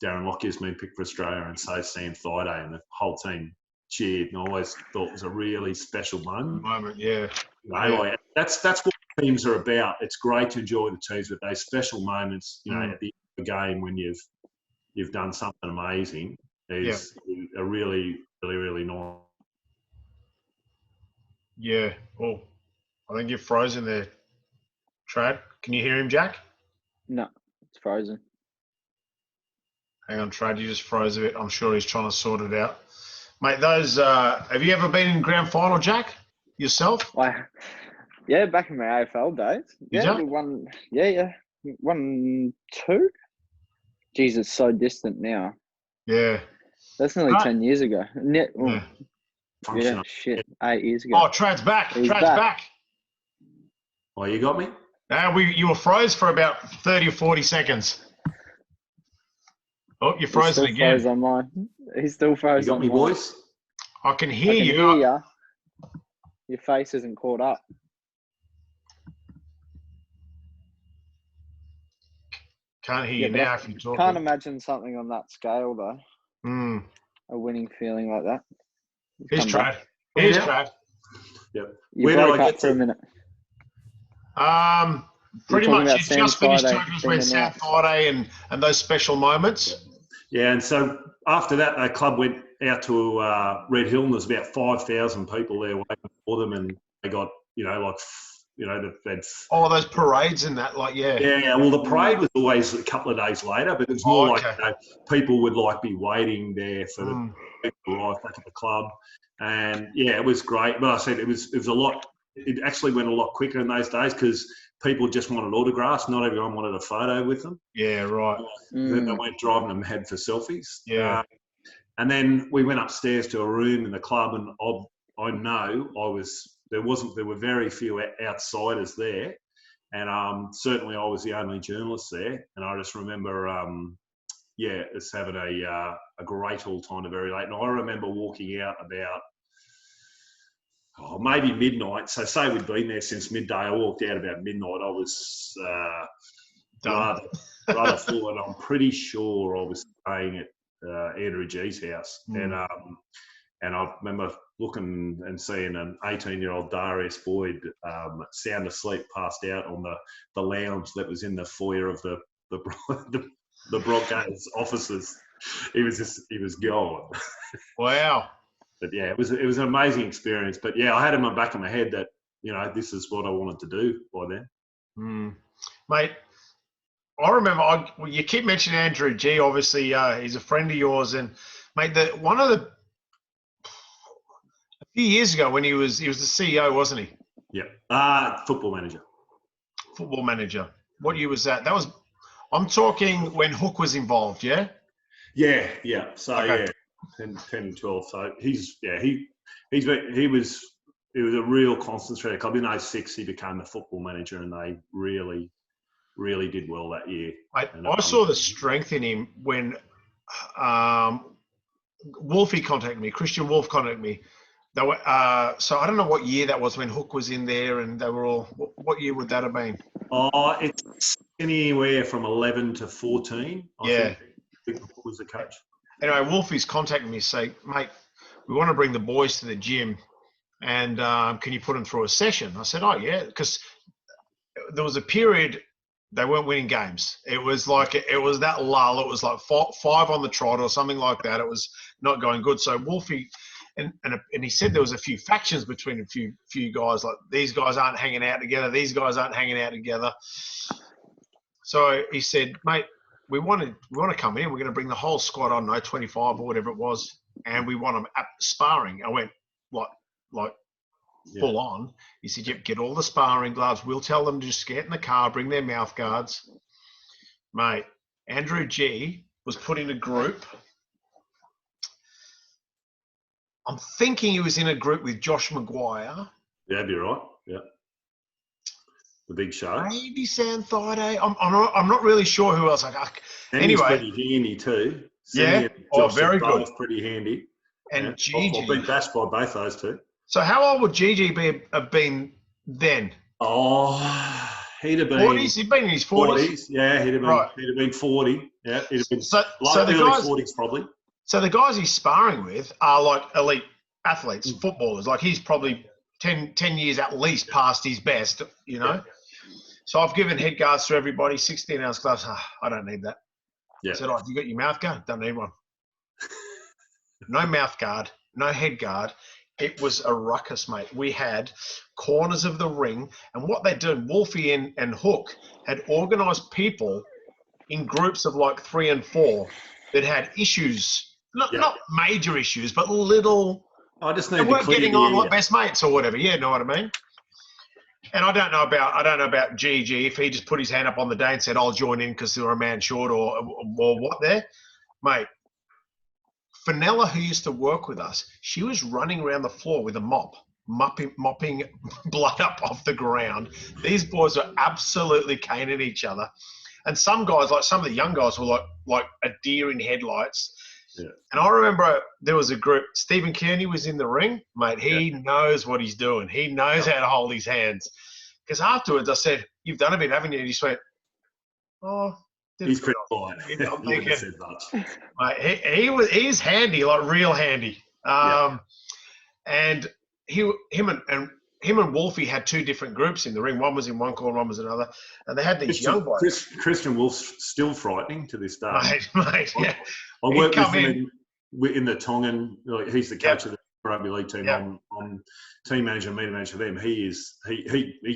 Darren Lockyer's been picked for Australia, and so Sam Thaiday, and the whole team cheered. And I always thought it was a really special moment. Yeah. Like, that's what teams are about. It's great to enjoy the teams, but those special moments, at the end of the game when you've done something amazing is a really, really, really nice. Yeah. Oh, I think you're frozen there, Trad. Can you hear him, Jack? No, it's frozen. Hang on, Trad. You just froze a bit. I'm sure he's trying to sort it out. Mate, those, have you ever been in grand final, Jack, yourself? Yeah, back in my AFL days. Yeah, we won. Yeah. 1-2. Jeez, it's so distant now. Yeah. That's nearly 10 years ago. Yeah, shit, 8 years ago. Oh, Trad's back. Trad's back. Oh, you got me? No, you were froze for about 30 or 40 seconds. Oh, you're frozen again. Froze on mine. He's still frozen. You got me, boys? I can hear you. Hear ya. Your face isn't caught up. Can't hear you now if you're talking. Can't imagine something on that scale, though. Mm. A winning feeling like that. Here's Trad. Here's Trad. Yep. You broke up for a minute. Pretty much. He's just finished talking about Sam Thaiday and those special moments. Yeah, and so after that, the club went out to Red Hill, and there's about 5,000 people there waiting for them, and they got, those parades and that, Yeah, well, the parade was always a couple of days later, but it was more like people would be waiting there for the people to arrive back at the club, and it was great. But I said it was a lot. It actually went a lot quicker in those days because people just wanted autographs. Not everyone wanted a photo with them. Yeah, right. Then they went driving them mad for selfies. Yeah. And then we went upstairs to a room in the club, and there were very few outsiders there, and certainly I was the only journalist there. And I just remember, us having a great all time to very late. And I remember walking out about maybe midnight. So say we'd been there since midday. I walked out about midnight. I was rather full, and I'm pretty sure I was staying at Andrew G's house, and I remember looking and seeing an 18-year-old Darius Boyd sound asleep, passed out on the lounge that was in the foyer of the Broncos offices. He was gone. Wow. But yeah, it was an amazing experience. But yeah, I had in the back of my head that this is what I wanted to do by then. Mate, I remember you keep mentioning Andrew G. Obviously, he's a friend of yours, and mate, a few years ago when he was the CEO, wasn't he? Yeah. Football manager. Football manager. What year was that? I'm talking when Hook was involved, yeah? Yeah. So okay. 10 and 12. So he was a real constant threat. Club in 06 he became the football manager, and they really, really did well that year. I saw the strength in him when Wolfie contacted me. Christian Wolf contacted me. They were, so I don't know what year that was when Hook was in there, and they were all. What year would that have been? It's anywhere from 11 to 14. I think Hook was the coach. Anyway, Wolfie's contacted me, say, mate, we want to bring the boys to the gym, and can you put them through a session? I said, oh yeah, because there was a period they weren't winning games. It was that lull. It was like 5 on the trot or something like that. It was not going good. So Wolfie. And he said there was a few factions between a few guys, like these guys aren't hanging out together, these guys aren't hanging out together. So he said, mate, we want to come in. We're going to bring the whole squad on, 25 or whatever it was, and we want them at sparring. I went like full on. He said, yep, get all the sparring gloves. We'll tell them to just get in the car, bring their mouth guards. Mate, Andrew G was put in a group. I'm thinking he was in a group with Josh Maguire. Yeah, that'd be right. Yeah. The big show. Maybe Sam Thaiday. I'm not really sure who else. Anyway. Pretty handy too. Yeah. Josh very good. Pretty handy. And Gigi. I've been bashed by both those two. So how old would Gigi have been then? Oh, He'd have been 40s. He'd been in his 40s. Yeah, he'd have been 40. Yeah, he'd have been so the early guys, 40s probably. So the guys he's sparring with are like elite athletes, footballers. Like he's probably 10 years at least past his best, you know. Yeah. So I've given head guards to everybody, 16-ounce gloves. I don't need that. Yeah. I said, you got your mouth guard? Don't need one. No mouth guard, no head guard. It was a ruckus, mate. We had corners of the ring, and what they did, Wolfie and Hook had organised people in groups of like 3 and 4 that had issues, not major issues, but little. I just need they to weren't clear getting the on area. like best mates or whatever. Yeah, know what I mean? And I don't know about GG if he just put his hand up on the day and said, "I'll join in because they were a man short," or what there, mate. Fenella, who used to work with us, she was running around the floor with a mop, mopping blood up off the ground. These boys were absolutely caning each other. And some guys, like some of the young guys, were like a deer in headlights. Yeah. And I remember there was a group. Stephen Kearney was in the ring, mate. He knows what he's doing. He knows how to hold his hands. Because afterwards I said, "You've done a bit, haven't you?" And he just went, "Oh." He's pretty fine. I'm thinking, said much. Mate, he's handy, like real handy. And him and Wolfie had 2 different groups in the ring. One was in one corner, one was another. And they had these young boys. Christian Wolf's still frightening to this day. Mate, yeah. I worked with him in the Tongan. He's the coach of the rugby league team. I'm team manager, media manager for them. He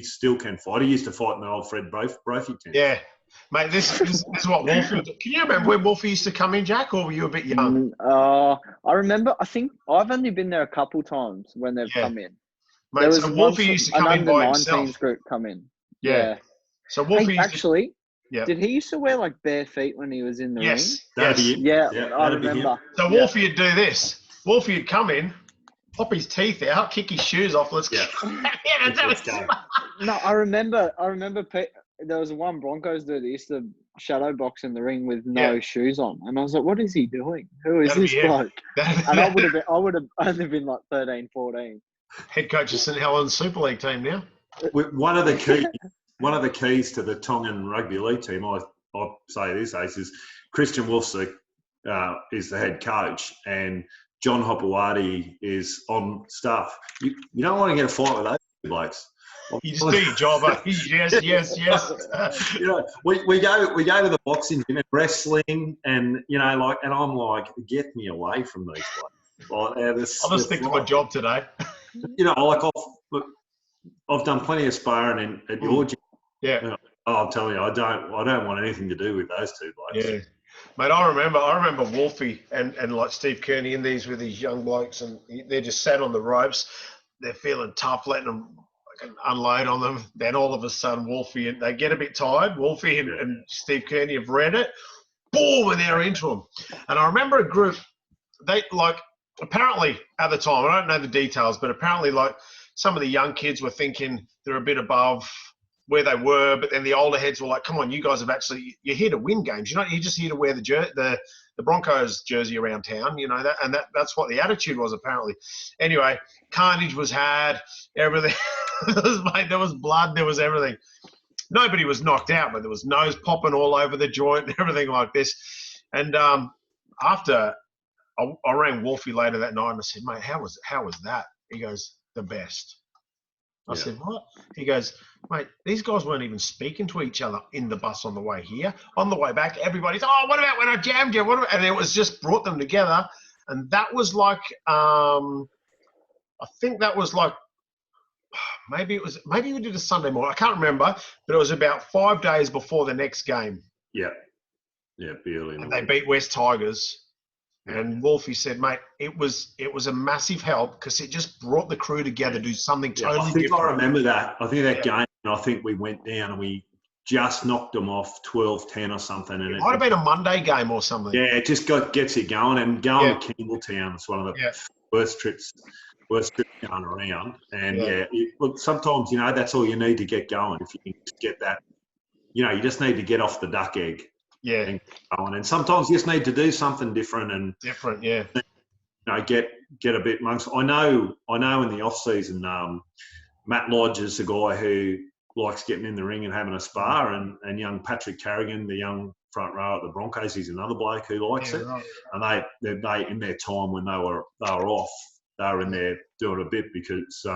still can fight. He used to fight in the old Fred Brophy team. Yeah. Mate, this is what Wolfie did. Can you remember when Wolfie used to come in, Jack, or were you a bit young? I remember. I think I've only been there a couple times when they've come in. Mate, there was so Wolfie used to come in by himself. Group come in. Yeah. So Wolfie actually, did he used to wear like bare feet when he was in the ring? Yes. I remember. So Wolfie would do this. Wolfie would come in, pop his teeth out, kick his shoes off. Let's go. No, I remember. There was one Broncos dude that used to shadow box in the ring with no shoes on, and I was like, "What is he doing? Who is this bloke?" And I would have only been like 13, 14. Head coach of St Helens Super League team now. One of the keys to the Tongan rugby league team, I say this, Ace, is Christian Wolf is the head coach, and John Hopewadi is on staff. You don't want to get a fight with those blokes. You just do your job. Yes. We go to the boxing gym and wrestling, and and I'm like, get me away from these blokes. I'll just stick to my job today. I've done plenty of sparring at your gym. Yeah. I'll tell you, I don't want anything to do with those 2 blokes. Yeah. Mate, I remember Wolfie and like Steve Kearney in these with these young blokes, and they're just sat on the ropes. They're feeling tough, letting them unload on them. Then all of a sudden, Wolfie, and they get a bit tired. Wolfie and Steve Kearney have read it. Boom, and they're into them. And I remember a group, they apparently at the time, I don't know the details, but apparently some of the young kids were thinking they're a bit above where they were, but then the older heads were like, "Come on, you guys you're here to win games. You're just here to wear the Broncos jersey around town, that." And that's what the attitude was apparently. Anyway, carnage was had, everything. There was blood, there was everything. Nobody was knocked out, but there was nose popping all over the joint and everything like this. And after I rang Wolfie later that night and I said, "Mate, how was that?" He goes, "The best." I said, "What?" He goes, "Mate, these guys weren't even speaking to each other in the bus on the way here. On the way back, everybody's, what about when I jammed you? And it was just brought them together." And that was like, I think that was like, maybe we did a Sunday morning. I can't remember, but it was about 5 days before the next game. Yeah, barely. And they beat West Tigers. And Wolfie said, "Mate, it was a massive help because it just brought the crew together to do something totally different." I remember that. I think that game, I think we went down and we just knocked them off 12-10 or something. And it might have been a Monday game or something. Yeah, it just gets you going. And going to Campbelltown is one of the worst trips going around. And look, sometimes, that's all you need to get going. If you can just get that, you just need to get off the duck egg. Yeah. And sometimes you just need to do something different and get a bit amongst. I know in the off season, Matt Lodge is the guy who likes getting in the ring and having a spar, and young Patrick Carrigan, the young front row at the Broncos, he's another bloke who likes it. Right. And they in their time when they were off, they were in there doing a bit because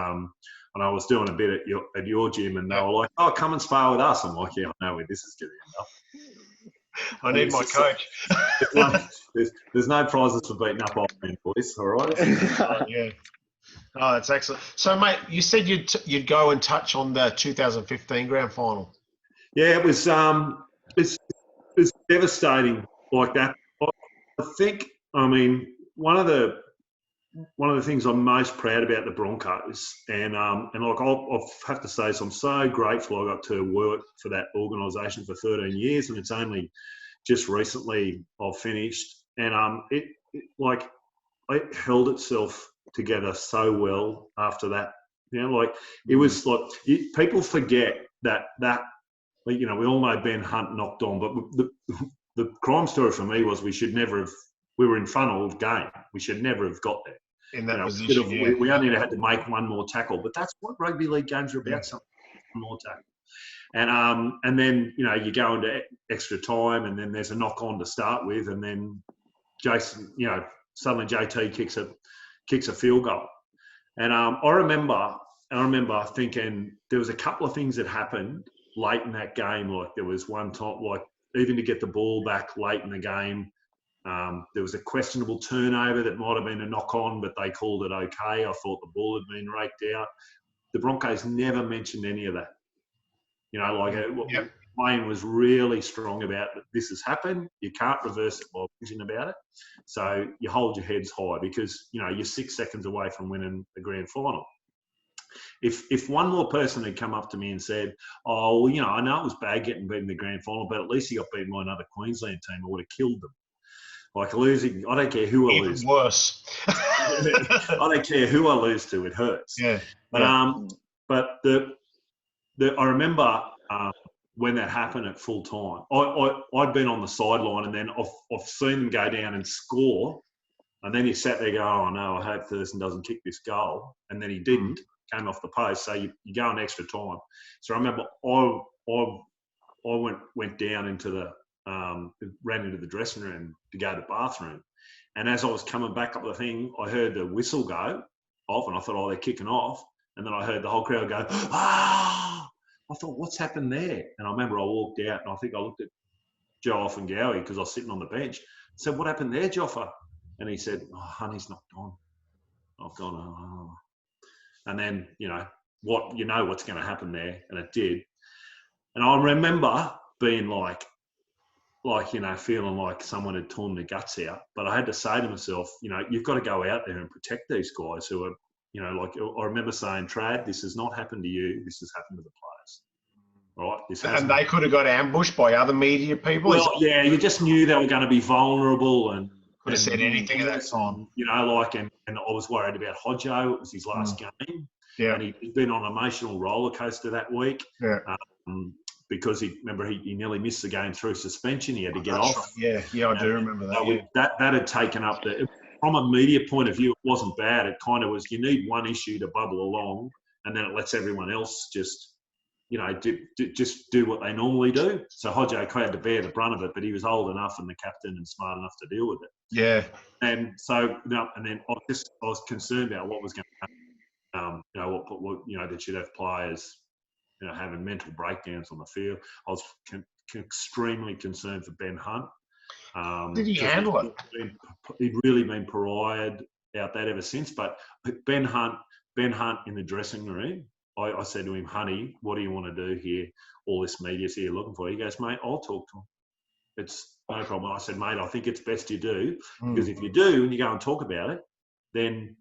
and I was doing a bit at your gym, and they were like, "Oh, come and spar with us." I'm like, "Yeah, I know where this is going to end up." I need my coach. There's no prizes for beating up old men, boys. All right. Yeah. Oh, that's excellent. So, mate, you said you'd go and touch on the 2015 grand final. Yeah, it was it's devastating like that. I think, I mean, one of the things I'm most proud about the Broncos, and like I'll have to say, so I'm so grateful I got to work for that organisation for 13 years, and it's only just recently I've finished, and it held itself together so well after that. You know, like it was like people forget that you know, we all know Ben Hunt knocked on, but the crime story for me was we were in front all game. We should never have got there. In that position, we only had to make one more tackle, but that's what rugby league games are about. Something more tackle, and then you know you go into extra time, and then there's a knock on to start with, and then Jason, you know, suddenly JT kicks a field goal, and I remember thinking there was a couple of things that happened late in that game. Like there was one time, like even to get the ball back late in the game. There was a questionable turnover that might have been a knock-on, but they called it okay. I thought the ball had been raked out. The Broncos never mentioned any of that. You know, like Wayne was really strong about this has happened. You can't reverse it by whinging about it. So you hold your heads high because, you know, you're 6 seconds away from winning the grand final. If one more person had come up to me and said, "Oh, well, you know, I know it was bad getting beaten in the grand final, but at least he got beaten by another Queensland team, I would have killed them." Like losing, I don't care who I lose. Even worse. I don't care who I lose to, it hurts. Yeah. But I remember when that happened at full time. I'd been on the sideline, and then I've seen them go down and score, and then you sat there going, "Oh no, I hope Thurston doesn't kick this goal," and then he didn't. Came off the post, so you go in extra time. So I remember I went down into the. Ran into the dressing room to go to the bathroom, and as I was coming back up the thing, I heard the whistle go off, and I thought, "Oh, they're kicking off." And then I heard the whole crowd go, "Ah!" I thought, "What's happened there?" And I remember I walked out, and I think I looked at Joe Offengowie because I was sitting on the bench. I said, "What happened there, Joffa?" And he said, "Oh, Honey's knocked on." I've gone, "Oh." And then what's going to happen there, and it did. And I remember being like, you know, feeling like someone had torn their guts out. But I had to say to myself, you know, you've got to go out there and protect these guys who are, you know, like I remember saying, "Trad, this has not happened to you. This has happened to the players." Right? And they could have got ambushed by other media people. Well, yeah, you just knew they were going to be vulnerable and could have said anything at that time. You know, like, and I was worried about Hodjo. It was his last game. Yeah. And he'd been on an emotional roller coaster that week. Yeah. Because he nearly missed the game through suspension. He had to get off. Right. Yeah, I do remember that. That had taken up from a media point of view, it wasn't bad. It kind of was, you need one issue to bubble along, and then it lets everyone else just, you know, just do what they normally do. So Hodjo had to bear the brunt of it, but he was old enough and the captain and smart enough to deal with it. Yeah. And so, and then I was concerned about what was going to happen. You know, what you know, that you'd have players, you know, having mental breakdowns on the field. I was extremely concerned for Ben Hunt. Did he handle it? He'd really been pariahed out that ever since. But Ben Hunt in the dressing room, I said to him, "Honey, what do you want to do here? All this media's here looking for you." He goes, "Mate, I'll talk to him. It's no problem." I said, "Mate, I think it's best you do, because if you do and you go and talk about it, then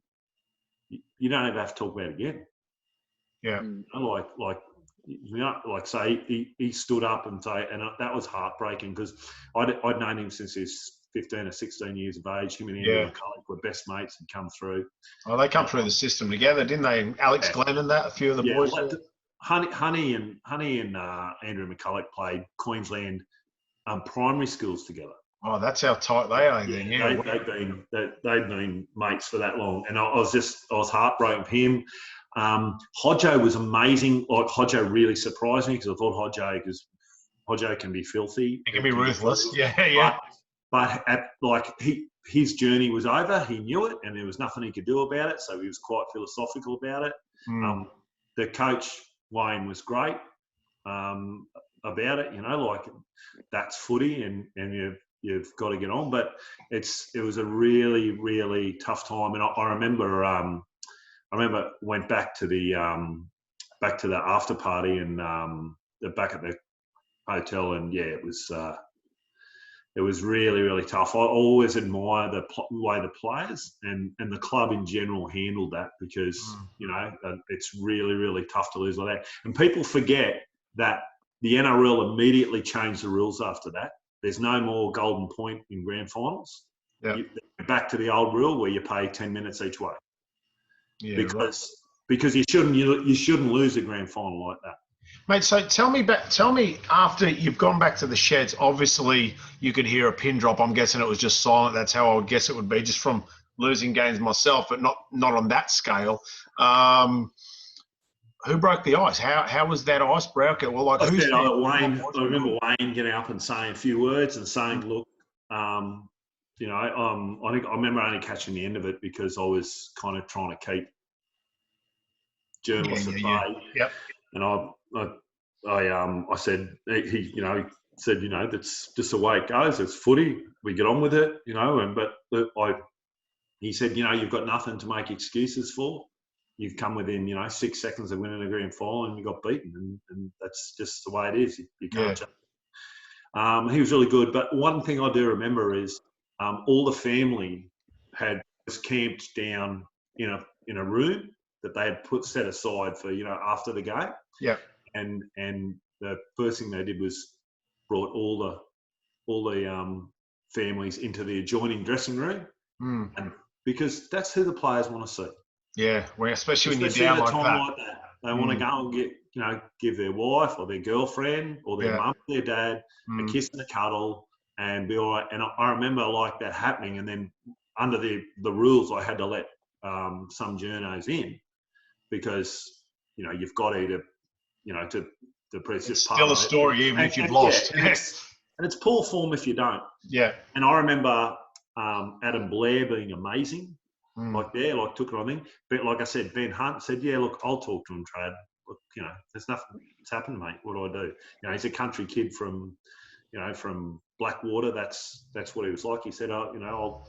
you don't ever have to talk about it again." Yeah. You know, like say he stood up and say, and that was heartbreaking because I'd known him since he was 15 or 16 years of age. Him and Andrew McCulloch were best mates and come through. Oh, they come through the system together, didn't they? And Alex Glenn and that, a few of the boys. Well, Honey and Andrew McCulloch played Queensland primary schools together. Oh, that's how tight they are then. Yeah, they've been mates for that long, and I was heartbroken for him. Hodjo was amazing. Like Hodjo really surprised me because I thought Hodjo can be filthy. It can be ruthless. Yeah. But his journey was over. He knew it, and there was nothing he could do about it. So he was quite philosophical about it. The coach Wayne was great about it. Like that's footy, and you've got to get on. But it was a really, really tough time. And I remember went back to the after party and back at the hotel, and it was really, really tough. I always admire the way the players and the club in general handled that because it's really, really tough to lose like that. And people forget that the NRL immediately changed the rules after that. There's no more golden point in grand finals. Yep. Back to the old rule where you pay 10 minutes each way. Yeah, because you shouldn't lose a grand final like that. Mate, so tell me after you've gone back to the sheds, obviously you could hear a pin drop. I'm guessing it was just silent. That's how I would guess it would be, just from losing games myself, but not on that scale. Who broke the ice? How was that ice broken? Well, like Wayne. I remember Wayne getting up and saying a few words and saying, "Look, I think I remember only catching the end of it because I was kind of trying to keep journalists at bay." Yep. And I said, he said, that's just the way it goes. It's footy. We get on with it, he said, you've got nothing to make excuses for. You've come within, 6 seconds of winning a grand final and you got beaten. And that's just the way it is. You can't change. He was really good. But one thing I do remember is all the family was camped down in a room that they had set aside for, after the game. Yeah. And the first thing they did was brought all the families into the adjoining dressing room. And because that's who the players want to see. Yeah. Well, especially when you're down like that. They want to go and get, give their wife or their girlfriend or their mum or their dad a kiss and a cuddle and be all right. And I remember like that happening. And then under the rules, I had to let some journos in. Because you've got to press it's still a story even if you've lost. And it's poor form if you don't. Yeah. And I remember Adam Blair being amazing, took it on thing. But like I said, Ben Hunt said, "Yeah, look, I'll talk to him, Trad. Look, there's nothing that's happened, mate. What do I do? He's a country kid from Blackwater. That's what he was like." He said, "Oh,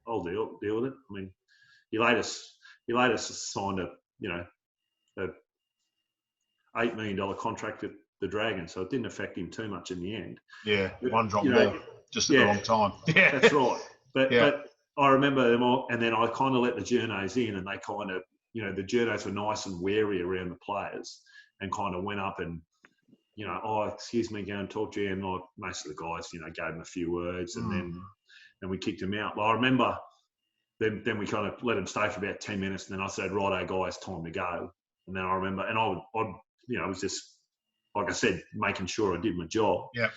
I'll deal with it." I mean, he later signed a $8 million contract with the Dragons, so it didn't affect him too much in the end. Yeah, one drop ball, just at the wrong time. Yeah, that's right. But I remember them all, and then I kind of let the journos in, and they kind of, the journos were nice and wary around the players, and kind of went up and, excuse me, go and talk to you, and like most of the guys, gave them a few words, and then we kicked them out. But I remember. Then we kind of let him stay for about 10 minutes, and then I said, "Righto, guys, time to go." And then I remember, and I was just, like I said, making sure I did my job. Yeah.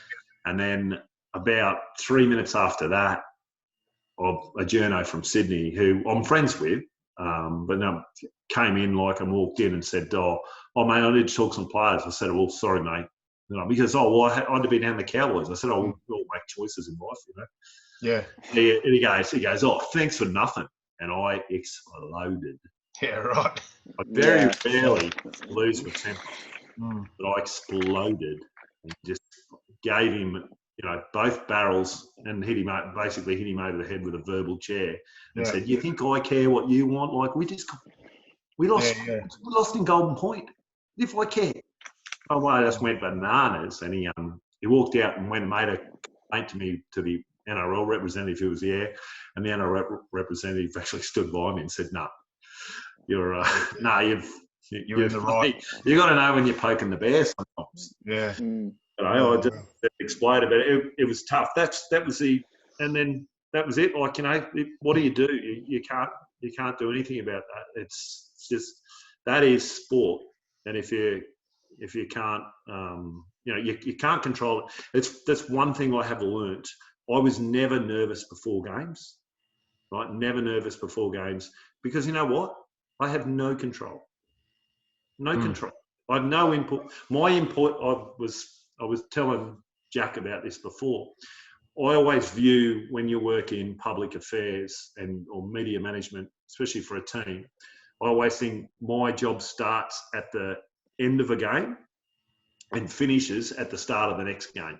And then about 3 minutes after that, a journo from Sydney who I'm friends with, came in and walked in and said, "Oh, mate, I need to talk to some players." I said, "Well, sorry, mate." Because I had to be down the Cowboys. I said, "Oh, we all make choices in life, Yeah. And he goes, "Oh, thanks for nothing." And I exploded. Yeah, right. I very rarely lose my temper. But I exploded and just gave him, both barrels and basically hit him over the head with a verbal chair and said, "You think I care what you want? Like we lost in Golden Point. If I care." Oh, well, I just went bananas, and he walked out and went and made a complaint to me to the NRL representative who was there, and the NRL representative actually stood by me and said, "No, you're you're in the right. You got to know when you're poking the bear sometimes." Yeah. I just exploded, but it was tough. That was and then that was it. Like what do? You can't do anything about that. It's just that is sport, and if you can't, you can't control it. That's one thing I have learnt. I was never nervous before games, right? Never nervous before games because you know what? I have no control. No control. I had no input. My input, I was telling Jack about this before. I always view when you work in public affairs or media management, especially for a team, I always think my job starts at the end of a game and finishes at the start of the next game.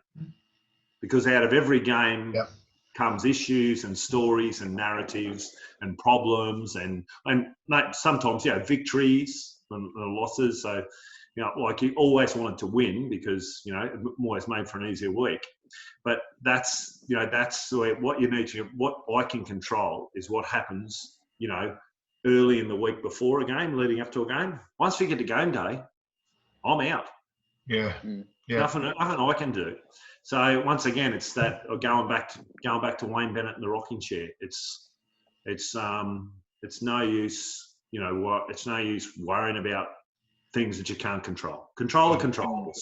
Because out of every game comes issues and stories and narratives and problems and sometimes, victories and losses. So, like you always wanted to win because, always made for an easier week. But that's what you need to, what I can control is what happens, early in the week before a game, leading up to a game. Once we get to game day, I'm out. Yeah. Nothing I can do. So once again, it's that going back to Wayne Bennett in the rocking chair. It's no use, it's no use worrying about things that you can't control. Control the controllables.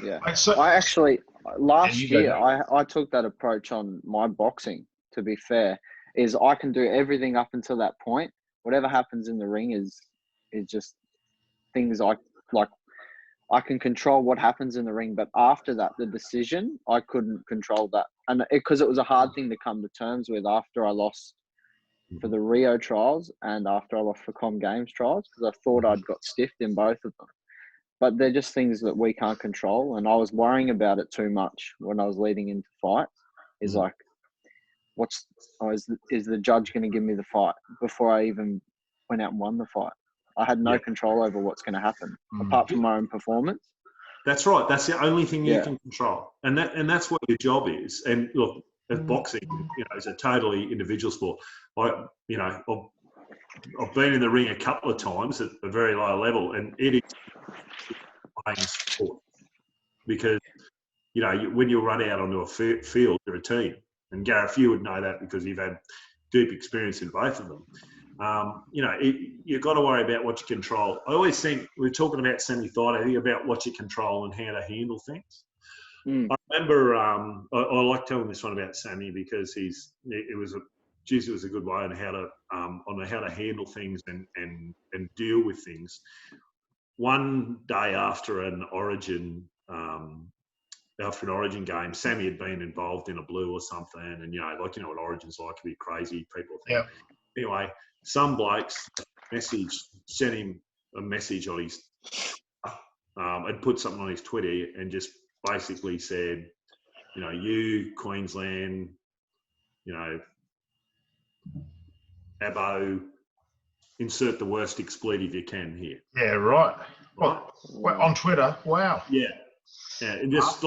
Yeah. So, I actually last year I took that approach on my boxing. To be fair, is I can do everything up until that point. Whatever happens in the ring is just things I like. I can control what happens in the ring, but after that, the decision, I couldn't control that. And because it was a hard thing to come to terms with after I lost for the Rio trials and after I lost for Com Games trials, because I thought I'd got stiffed in both of them. But they're just things that we can't control. And I was worrying about it too much when I was leading into fights. Is like, is the judge going to give me the fight before I even went out and won the fight? I had no control over what's going to happen apart from my own performance. That's right. That's the only thing you can control, and that's what your job is. And look, as boxing, is a totally individual sport. I've been in the ring a couple of times at a very low level, and it is playing sport because when you run out onto a field, you're a team. And Gareth, you would know that because you've had deep experience in both of them. You've got to worry about what you control. I always think we're talking about Sammy Thaiday, I think about what you control and how to handle things. I remember I like telling this one about Sammy because it was a good way on how to handle things and deal with things. One day after an Origin game, Sammy had been involved in a blue or something, and what Origin's like, can be crazy. People think. Anyway, some blokes sent him a message on his, had put something on his Twitter and just basically said, you Queensland, Abo, insert the worst expletive you can here. Yeah, right. Well, on Twitter, wow. Yeah. Yeah, and just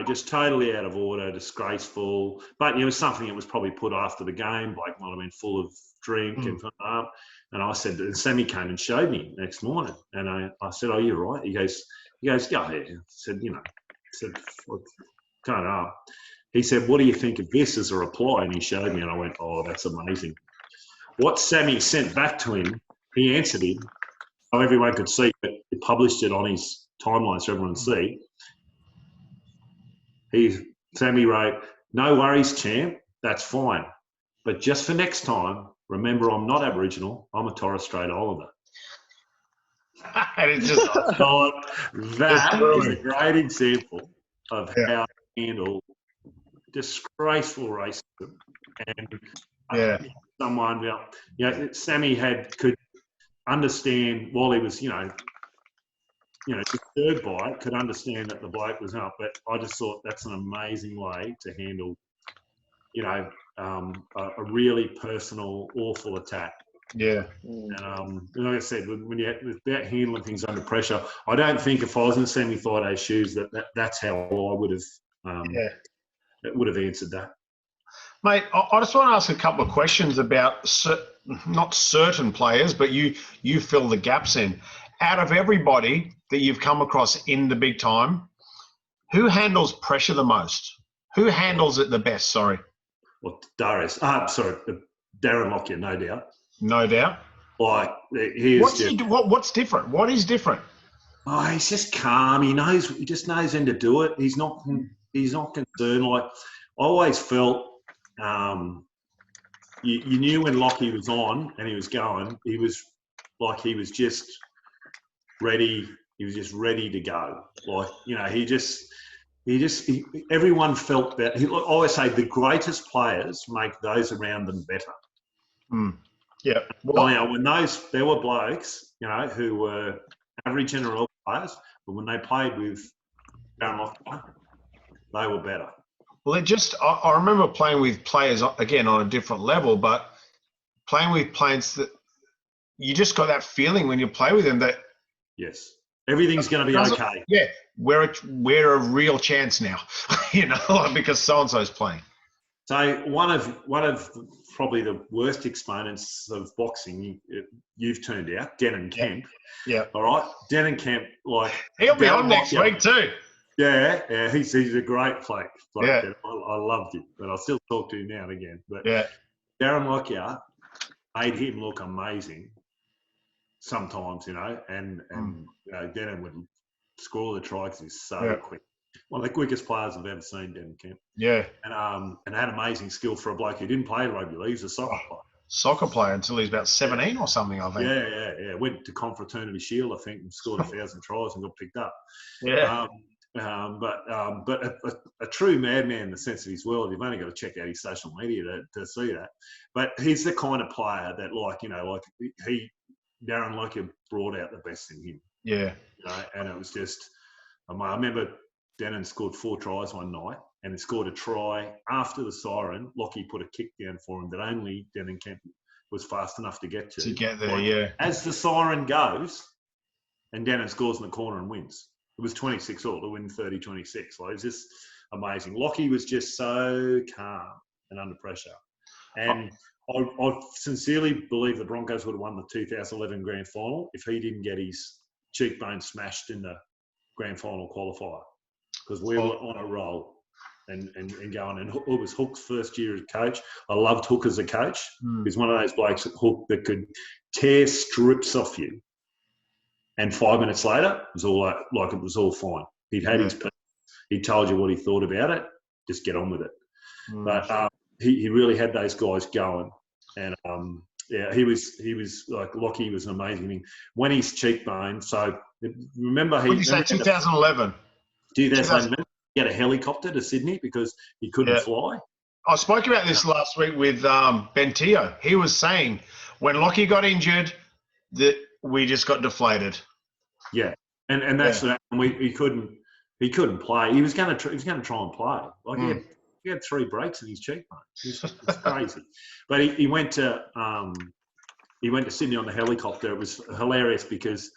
just totally out of order, disgraceful. But it was something that was probably put after the game. Blake might have been full of drink and I said, and Sammy came and showed me next morning, and I said, "Oh, you're right." He goes, go ahead. I said, turn it up. He said, "What do you think of this?" as a reply, and he showed me, and I went, "Oh, that's amazing." What Sammy sent back to him, he answered him, so everyone could see, but he published it on his timeline so everyone could see. Sammy wrote, "No worries, champ, that's fine. But just for next time, remember I'm not Aboriginal, I'm a Torres Strait Islander." And it's just that is a great example of how to handle disgraceful racism. And someone, Sammy could understand while he was, disturbed by it, could understand that the bloke was up. But I just thought that's an amazing way to handle, a really personal, awful attack. Yeah. And like I said, when it's about handling things under pressure, I don't think if I was in Sammy Thaida's shoes that's how I would have answered that. Mate, I just want to ask a couple of questions about not certain players, but you fill the gaps in. Out of everybody that you've come across in the big time, who handles pressure the most? Who handles it the best? Sorry. Well, Darren Lockyer, no doubt. No doubt. Like what's different? What is different? Oh, he's just calm. He just knows when to do it. He's not concerned. Like I always felt, you knew when Locky was on and he was going. He was just ready. He was just ready to go. Like, everyone felt that. I always say the greatest players make those around them better. Yeah. Well, when there were blokes, who were average NRL players, but when they played with Darren Lockyer, they were better. Well, I remember playing with players, again, on a different level, but playing with players that you just got that feeling when you play with them that yes, everything's going to be okay. Yeah, we're a real chance now, because so-and-so's playing. So one of probably the worst exponents of boxing you've turned out, Darren Kemp. Yeah. All right, Darren Kemp, he'll be on next week too. Yeah, he's a great bloke. Yeah. I loved him, but I still talk to him now and again. But yeah, Darren Lockyer made him look amazing sometimes, and Darren would score the try because he's so quick. One of the quickest players I've ever seen, Darren Kemp. Yeah. And had amazing skill for a bloke who didn't play rugby league. He was a soccer player. Soccer player until he's about 17 or something, I think. Yeah. Went to Confraternity Shield, I think, and scored 1,000 tries and got picked up. Yeah. But a true madman in the sense of his world, you've only got to check out his social media to see that. But he's the kind of player that, Darren Lockyer brought out the best in him. Yeah. And it was just, I remember Darren scored 4 tries one night, and he scored a try after the siren. Locky put a kick down for him that only Darren Kemp was fast enough to get to. To get there, yeah. As the siren goes, and Darren scores in the corner and wins. It was 26-all to win 30-26. It's just amazing. Locky was just so calm and under pressure. And I sincerely believe the Broncos would have won the 2011 grand final if he didn't get his cheekbone smashed in the grand final qualifier, because we were on a roll and going. And it was Hook's first year as coach. I loved Hook as a coach. He's one of those blokes at Hook that could tear strips off you. And 5 minutes later, it was all like it was all fine. He'd had his piece. He told you what he thought about it. Just get on with it. But he really had those guys going. And he was like, Locky was an amazing thing. When his cheekbone, so remember he... What did you say, 2011? 2011, he had a helicopter to Sydney because he couldn't fly. I spoke about this last week with Ben Teo. He was saying when Locky got injured, that we just got deflated. Yeah, and that's that. And he couldn't play. He was going to try and play. He had 3 breaks in his cheekbone. It's crazy. But he went to Sydney on the helicopter. It was hilarious because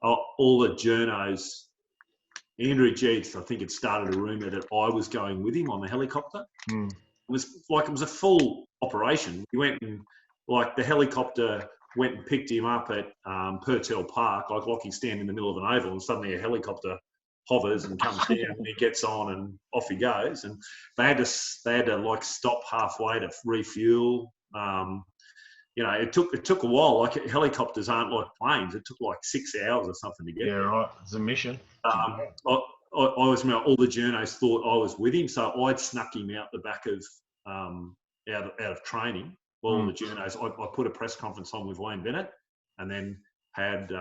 all the journos, Andrew Jeets, I think, had started a rumour that I was going with him on the helicopter. It was a full operation. He went and the helicopter went and picked him up at Purtell Park, Locky's standing in the middle of an oval, and suddenly a helicopter hovers and comes down, and he gets on and off he goes. And they had to stop halfway to refuel. It took a while. Helicopters aren't like planes. It took 6 hours or something to get. Yeah, right. It's a mission. I always remember all the journos thought I was with him, so I'd snuck him out the back of out of training. All the journos, I put a press conference on with Wayne Bennett, and then had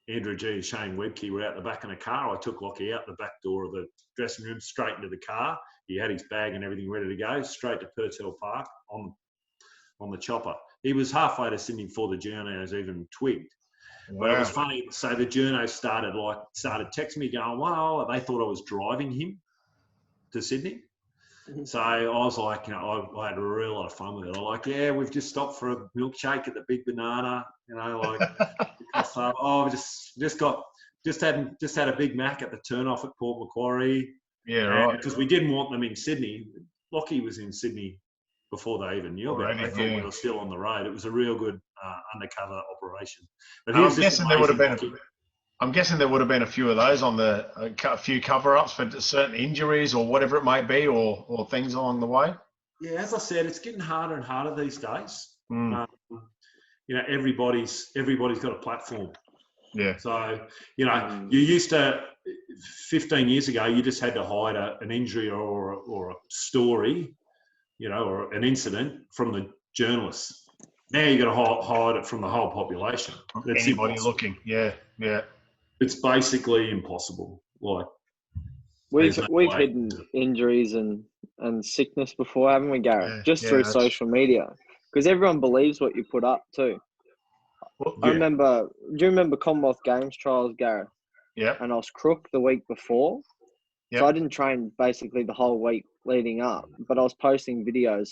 Andrew G and Shane Webke were out the back in a car. I took Locky out the back door of the dressing room, straight into the car. He had his bag and everything ready to go, straight to Purtell Park on the chopper. He was halfway to Sydney before the journos even twigged. Wow. But it was funny. So the journos started texting me going, well, they thought I was driving him to Sydney. So I was like, I had a real lot of fun with it. I'm like, yeah, we've just stopped for a milkshake at the Big Banana, just had a Big Mac at the turnoff at Port Macquarie. Yeah, right. Because we didn't want them in Sydney. Locky was in Sydney before they even knew about it. They thought we were still on the road. It was a real good undercover operation. But I'm guessing there would have been a few of those on a few cover-ups for certain injuries or whatever it might be, or things along the way. Yeah, as I said, it's getting harder and harder these days. Everybody's got a platform. Yeah. So you used to 15 years ago, you just had to hide an injury or a story, or an incident from the journalists. Now you got to hide it from the whole population. Anybody looking, yeah. Yeah. It's basically impossible. Like, We've there's no we've way. hidden injuries and sickness before, haven't we, Gareth? Yeah. Just Yeah, through that's- social media, because everyone believes what you put up too. Well, I remember. Do you remember Commonwealth Games trials, Gareth? yeah. And I was crook the week before, Yep. so I didn't train basically the whole week leading up. But I was posting videos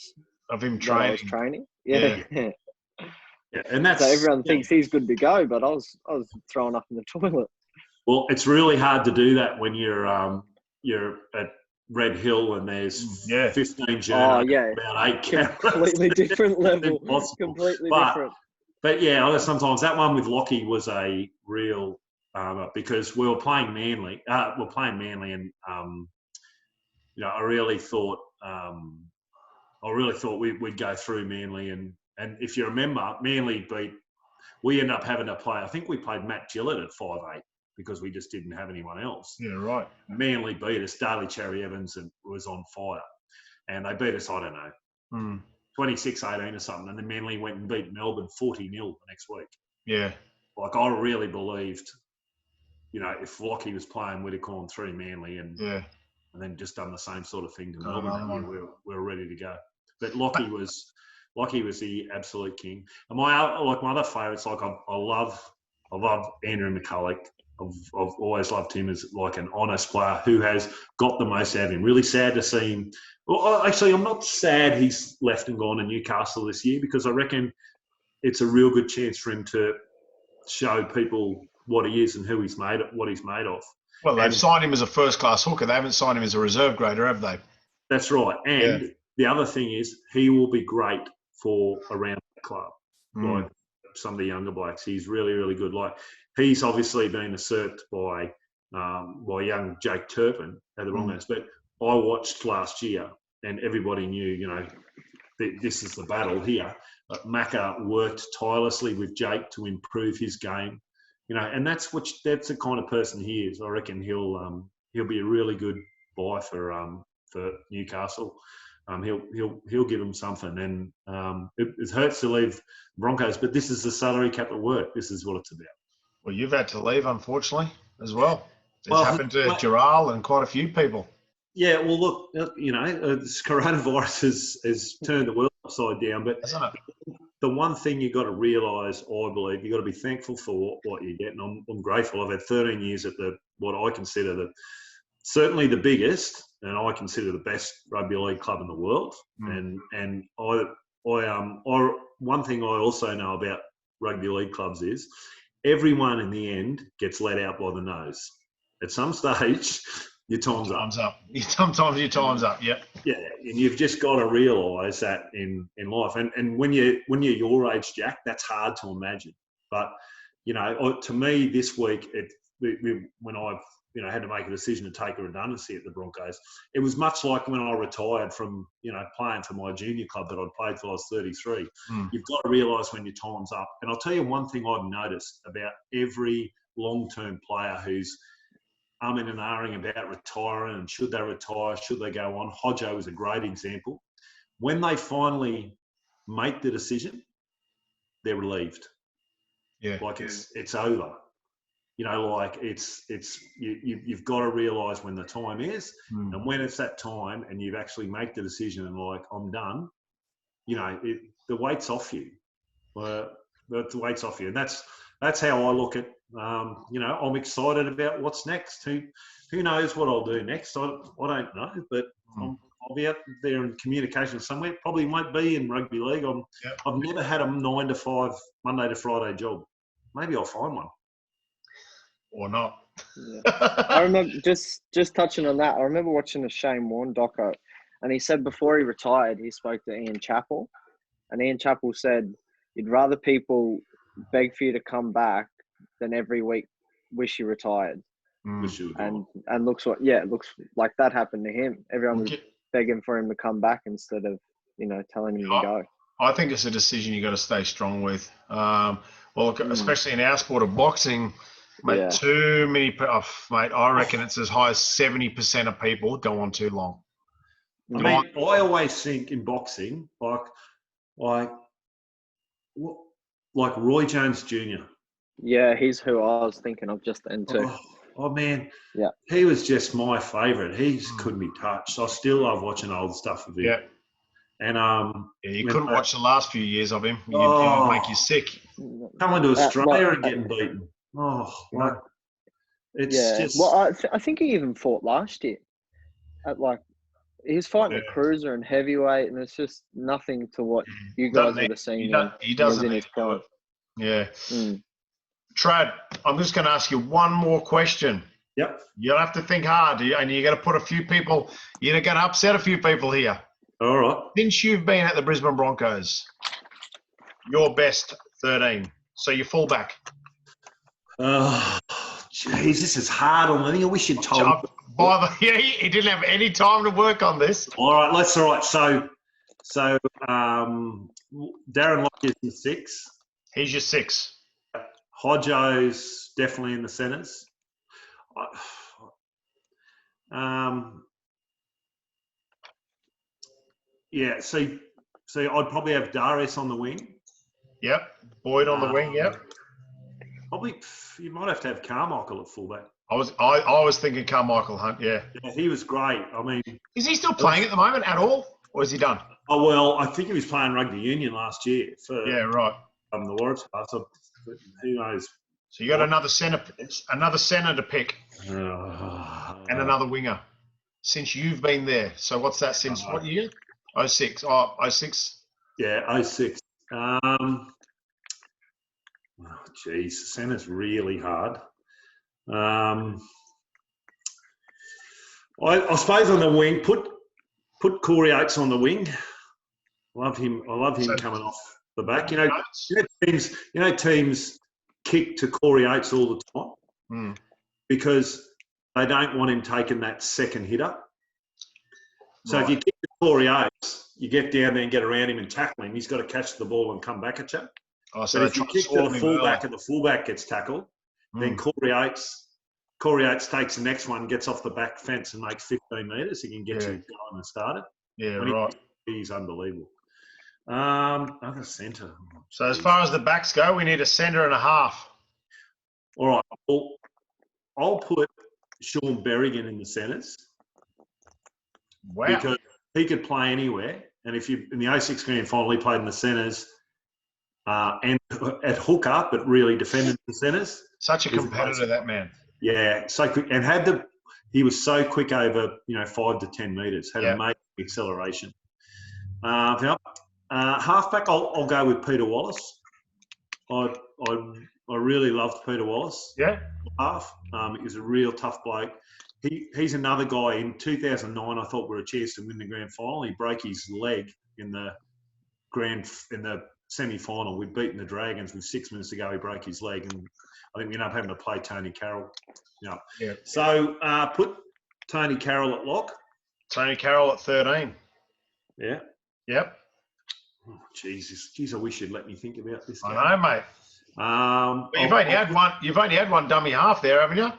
Of him that I was training. training. Yeah. Yeah, and that's So everyone thinks he's good to go, but I was throwing up in the toilet. well, it's really hard to do that when you're at Red Hill and there's Yeah. 15 journos, Oh yeah, about 8 cameras. completely different level. Impossible. Completely But- different. But yeah, sometimes that one with Locky was a real because we were playing Manly. And I really thought we'd go through Manly, and if you remember, Manly beat. We ended up having to play. I think we played Matt Gillett at 5'8" because we just didn't have anyone else. Yeah, right. Manly beat us. Daly Cherry Evans was on fire, and they beat us. I don't know. 26-18 or something, and then Manly went and beat Melbourne 40-0 the next week. Yeah. Like, I really believed, if Locky was playing, we'd have gone through Manly and then just done the same sort of thing to Melbourne. We were ready to go. But Locky was the absolute king. And my other favourites, like I love Andrew McCulloch. I've always loved him as like an honest player who has got the most out of him. Really sad to see him. Well, actually, I'm not sad he's left and gone to Newcastle this year, because I reckon it's a real good chance for him to show people what he is and what he's made of. Well, they've signed him as a first-class hooker. They haven't signed him as a reserve grader, have they? That's right. And the other thing is, he will be great for around the club, like some of the younger blokes. He's really, really good. Like, he's obviously been usurped by young Jake Turpin at the Broncos. But I watched last year, and everybody knew, this is the battle here. Macca worked tirelessly with Jake to improve his game, and that's the kind of person he is. I reckon he'll be a really good buy for Newcastle. He'll give them something, and it hurts to leave Broncos, but this is the salary cap at work. This is what it's about. Well, you've had to leave, unfortunately, as well. It's happened to Giral and quite a few people. Yeah, well, look, this coronavirus has turned the world upside down. But the one thing you've got to realise, I believe, you've got to be thankful for what you get. And I'm grateful. I've had 13 years at what I consider certainly the biggest, and I consider the best rugby league club in the world. And one thing I also know about rugby league clubs is everyone in the end gets let out by the nose. At some stage, your time's up. Sometimes your time's up. Yep. Yeah, and you've just got to realise that in life. And when you're your age, Jack, that's hard to imagine. But to me, this week, when I've had to make a decision to take a redundancy at the Broncos, it was much like when I retired from playing for my junior club that I'd played till I was 33. You've got to realise when your time's up. And I'll tell you one thing I've noticed about every long-term player who's umming and ahhing about retiring and should they retire, should they go on. Hodjo is a great example. When they finally make the decision, they're relieved. Yeah. Like it's over. You've got to realise when the time is, and when it's that time and you've actually made the decision and like, I'm done, the weight's off you. The weight's off you. And that's how I look at, I'm excited about what's next. Who knows what I'll do next? I don't know, but I'll be out there in communication somewhere. Probably won't be in rugby league. I've never had a 9 to 5, Monday to Friday job. Maybe I'll find one. Or not. Yeah. I remember just touching on that. I remember watching a Shane Warne doco, and he said before he retired, he spoke to Ian Chappell, and Ian Chappell said, "You'd rather people beg for you to come back than every week wish you retired." And looks like that happened to him. Everyone was begging for him to come back instead of telling him to go. I think it's a decision you got to stay strong with. Especially in our sport of boxing. Mate, too many. Mate, I reckon it's as high as 70% of people go on too long. I mean, I always think in boxing, like Roy Jones Jr. Yeah, he's who I was thinking of just then too. Oh man, Yeah. he was just my favourite. He just couldn't be touched. I still love watching old stuff of him. Yeah. And You couldn't watch the last few years of him. It would make you sick. Coming to Australia and getting beaten. It's just. Well, I think he even fought last year. He was fighting a cruiser and heavyweight, and it's just nothing to what you guys would have seen. He doesn't in his prime. Yeah. Trad, I'm just going to ask you one more question. Yep. You'll have to think hard, and you're going to put a few people. You're going to upset a few people here. All right. Since you've been at the Brisbane Broncos, your best 13. So your fullback. Jeez, this is hard on me. I wish you'd told me. He didn't have any time to work on this. All right. So Darren Lockyer is in 6. He's your 6. Hodjo's definitely in the centres. Yeah, so I'd probably have Darius on the wing. Yep. Boyd on the wing, yep. Probably you might have to have Carmichael at fullback. I was thinking Carmichael Hunt, yeah. Yeah, he was great. I mean, is he still playing at the moment at all? Or is he done? Oh well, I think he was playing rugby union last year for right. The Warriors. So who knows? So you got another centre to pick. And another winger. Since you've been there. So what's that since what year? 06. 06? Yeah, 06. Geez, centre's really hard. I suppose on the wing, put Corey Oates on the wing. I love him coming off the back. Teams kick to Corey Oates all the time because they don't want him taking that second hitter. So if you kick to Corey Oates, you get down there and get around him and tackle him. He's got to catch the ball and come back at you. So but if you kick to the fullback and the fullback gets tackled, then Corey Oates takes the next one, gets off the back fence and makes 15 metres. He can get you going and started. Yeah, right. He's unbelievable. Other centre. So as far as the backs go, we need a centre and a half. All right. Well, I'll put Sean Berrigan in the centres. Wow. Because he could play anywhere. And in the 06 grand final, he played in the centres and at hooker, but really defended the centres. Such a competitor, that man. Yeah, so quick. And he was so quick over, 5 to 10 metres, had amazing acceleration. Halfback, I'll go with Peter Wallace. I really loved Peter Wallace. Yeah. Half. He was a real tough bloke. He's another guy. In 2009, I thought we were a chance to win the grand final. He broke his leg in the semi-final. We'd beaten the Dragons with 6 minutes to go. He broke his leg, and I think we ended up having to play Tony Carroll. Yeah. So put Tony Carroll at lock. Tony Carroll at 13. Yeah. Yep. Oh, Jesus. Jeez, I wish you'd let me think about this. I know, mate. You've only had one dummy half there, haven't you?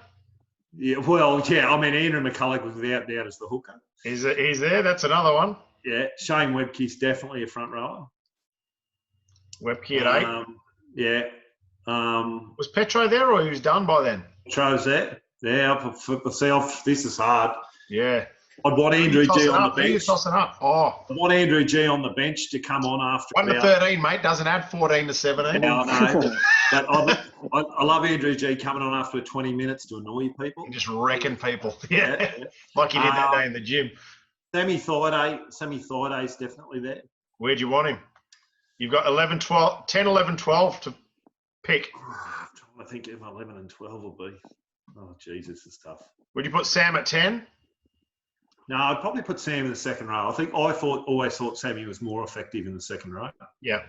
Yeah, well, yeah. I mean, Andrew McCulloch was without doubt as the hooker. He's there. That's another one. Yeah. Shane Webke's definitely a front rower. Webke at 8. Yeah. Was Petro there, or he was done by then? Petro's there. Yeah. This is hard. Yeah. I'd want Andrew G on the bench. Who's tossing up? I want Andrew G on the bench to come on after. 1 to 13, mate. Doesn't add 14 to 17. No, no. But I love Andrew G coming on after 20 minutes to annoy people. And just wrecking people. Yeah. Like he did that day in the gym. Sammy Thaiday is definitely there. Where'd you want him? You've got 10, 11, 12 to pick. I'm trying to think if 11 and 12 will be. Oh, Jesus, it's tough. Would you put Sam at 10? No, I'd probably put Sam in the second row. Always thought Sammy was more effective in the second row. Yeah.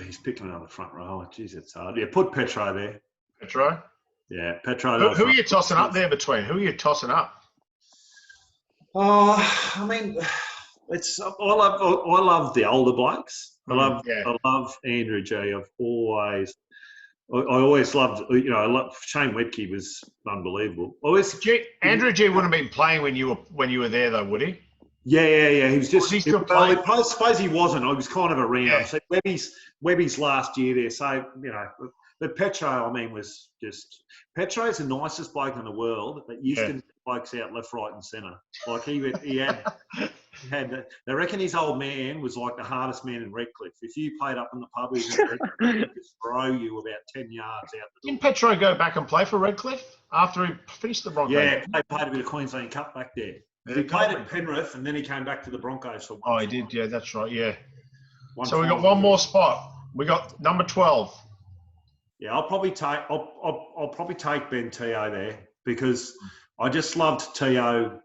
He's picking another front row. Jeez, it's hard. Yeah, put Petro there. Petro? Yeah, Petro. Who are you tossing up there between? Who are you tossing up? Oh, I mean, I love the older blokes. I love Andrew G. I always loved, Shane Webke was unbelievable. Andrew G wouldn't have been playing when you were there, though, would he? Yeah. He was just. Was he still Well, playing? I suppose he wasn't. I was kind of around. Yeah. So Webby's last year there. So but Petro, I mean, was just Petro's the nicest bloke in the world. But used to knock blokes out left, right, and centre. Like he had. They reckon his old man was like the hardest man in Redcliffe. If you played up in the pub, he could just throw you about 10 yards out the door. Didn't Petro go back and play for Redcliffe after he finished the Broncos? Yeah, they played a bit of Queensland Cup back there. He played at Penrith and then he came back to the Broncos for one. Oh, he did. Yeah, that's right. Yeah. So we final. got one more spot. We got number 12. Yeah, I'll probably take Ben Teo there because I just loved Teo.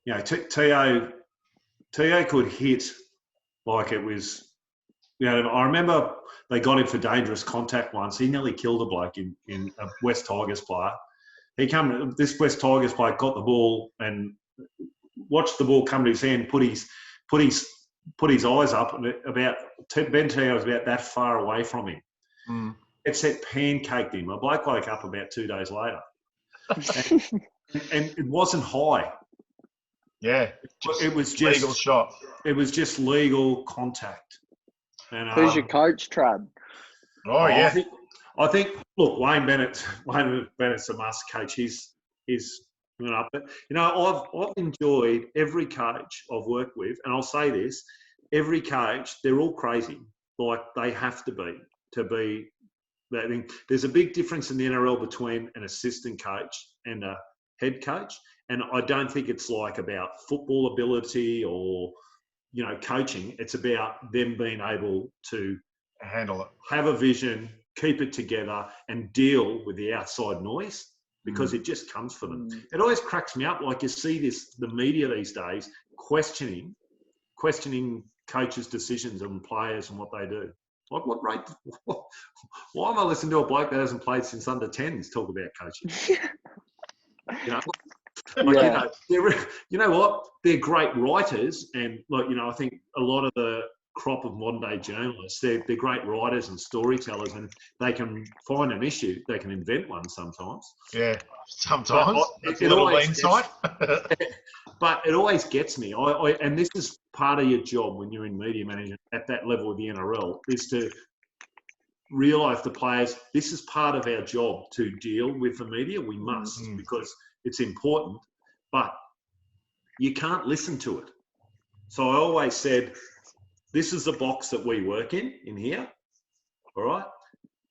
Teo could hit like it was. I remember they got him for dangerous contact once. He nearly killed a bloke in a West Tigers player. This West Tigers player got the ball and watched the ball come to his hand, put his eyes up, and Ben Teo was about that far away from him. Mm. It said pancaked him. A bloke woke up about 2 days later, and it wasn't high. Yeah, it was just legal shot. It was just legal contact. And, who's your coach, Trad? Oh yeah, I think. Look, Wayne Bennett's a must coach. He's but I've enjoyed every coach I've worked with, and I'll say this: every coach, they're all crazy. Like they have to be that thing. There's a big difference in the NRL between an assistant coach and a head coach. And I don't think it's like about football ability or, coaching. It's about them being able to handle it, have a vision, keep it together and deal with the outside noise because it just comes for them. It always cracks me up. Like you see the media these days questioning coaches' decisions and players and what they do. Like what rate? Why am I listening to a bloke that hasn't played since under 10s talk about coaching? You know what? They're great writers, and I think a lot of the crop of modern day journalists, they're great writers and storytellers, and they can find an issue. They can invent one sometimes. Yeah, sometimes. It's a little insight. But it always gets me. And this is part of your job when you're in media management at that level of the NRL, is to realise the players, this is part of our job to deal with the media. We must because it's important, but you can't listen to it. So I always said, this is the box that we work in here, all right?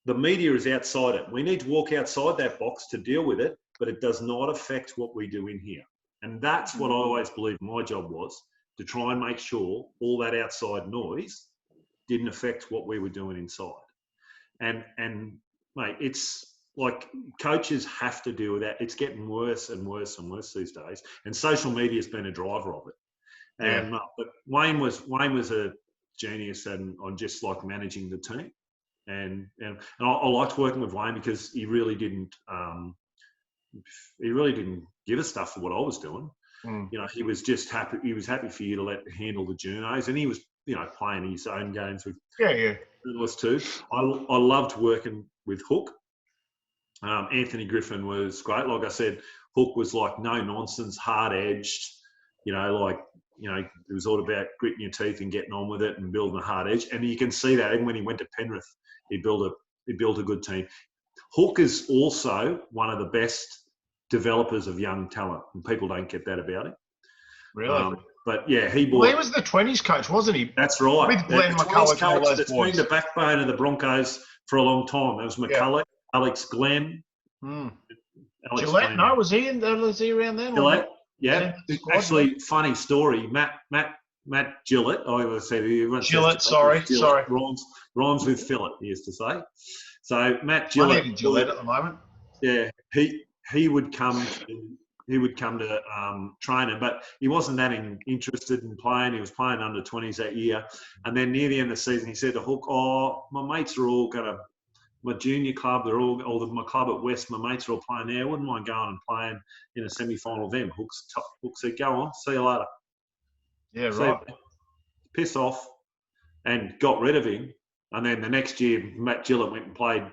The media is outside it. We need to walk outside that box to deal with it, but it does not affect what we do in here. And that's what I always believed my job was, to try and make sure all that outside noise didn't affect what we were doing inside. And mate, it's like coaches have to deal with that. It's getting worse and worse and worse these days. And social media has been a driver of it. And but Wayne was a genius on just like managing the team. And I liked working with Wayne because he really didn't give a stuff for what I was doing. He was just happy. He was happy for you to handle the journos, and he was playing his own games with journalists too. I loved working with Hook. Anthony Griffin was great. Like I said, Hook was like no nonsense, hard edged. It was all about gritting your teeth and getting on with it and building a hard edge. And you can see that even when he went to Penrith, he built a good team. Hook is also one of the best developers of young talent, and people don't get that about him. Really? But yeah, he was the 20s coach, wasn't he? That's right. With Glenn McCulloch and all those that's boys. been the backbone of the Broncos for a long time. There was McCulloch, Alex Glenn. Gillette, no, was he around then? Gillette, yeah. Actually, funny story. Matt Gillett, I always say Gillett, sorry. Rhymes with fillet, he used to say. So Matt Gillett. I need Gillette at the moment. Yeah, he would come to train him, but he wasn't that interested in playing. He was playing under 20s that year. And then near the end of the season, he said to Hook, my mates are all going to, my junior club, my club at West, my mates are all playing there. I wouldn't mind going and playing in a semi-final with them. Hook said, go on, see you later. Yeah, right. Piss off and got rid of him. And then the next year, Matt Gillett went and played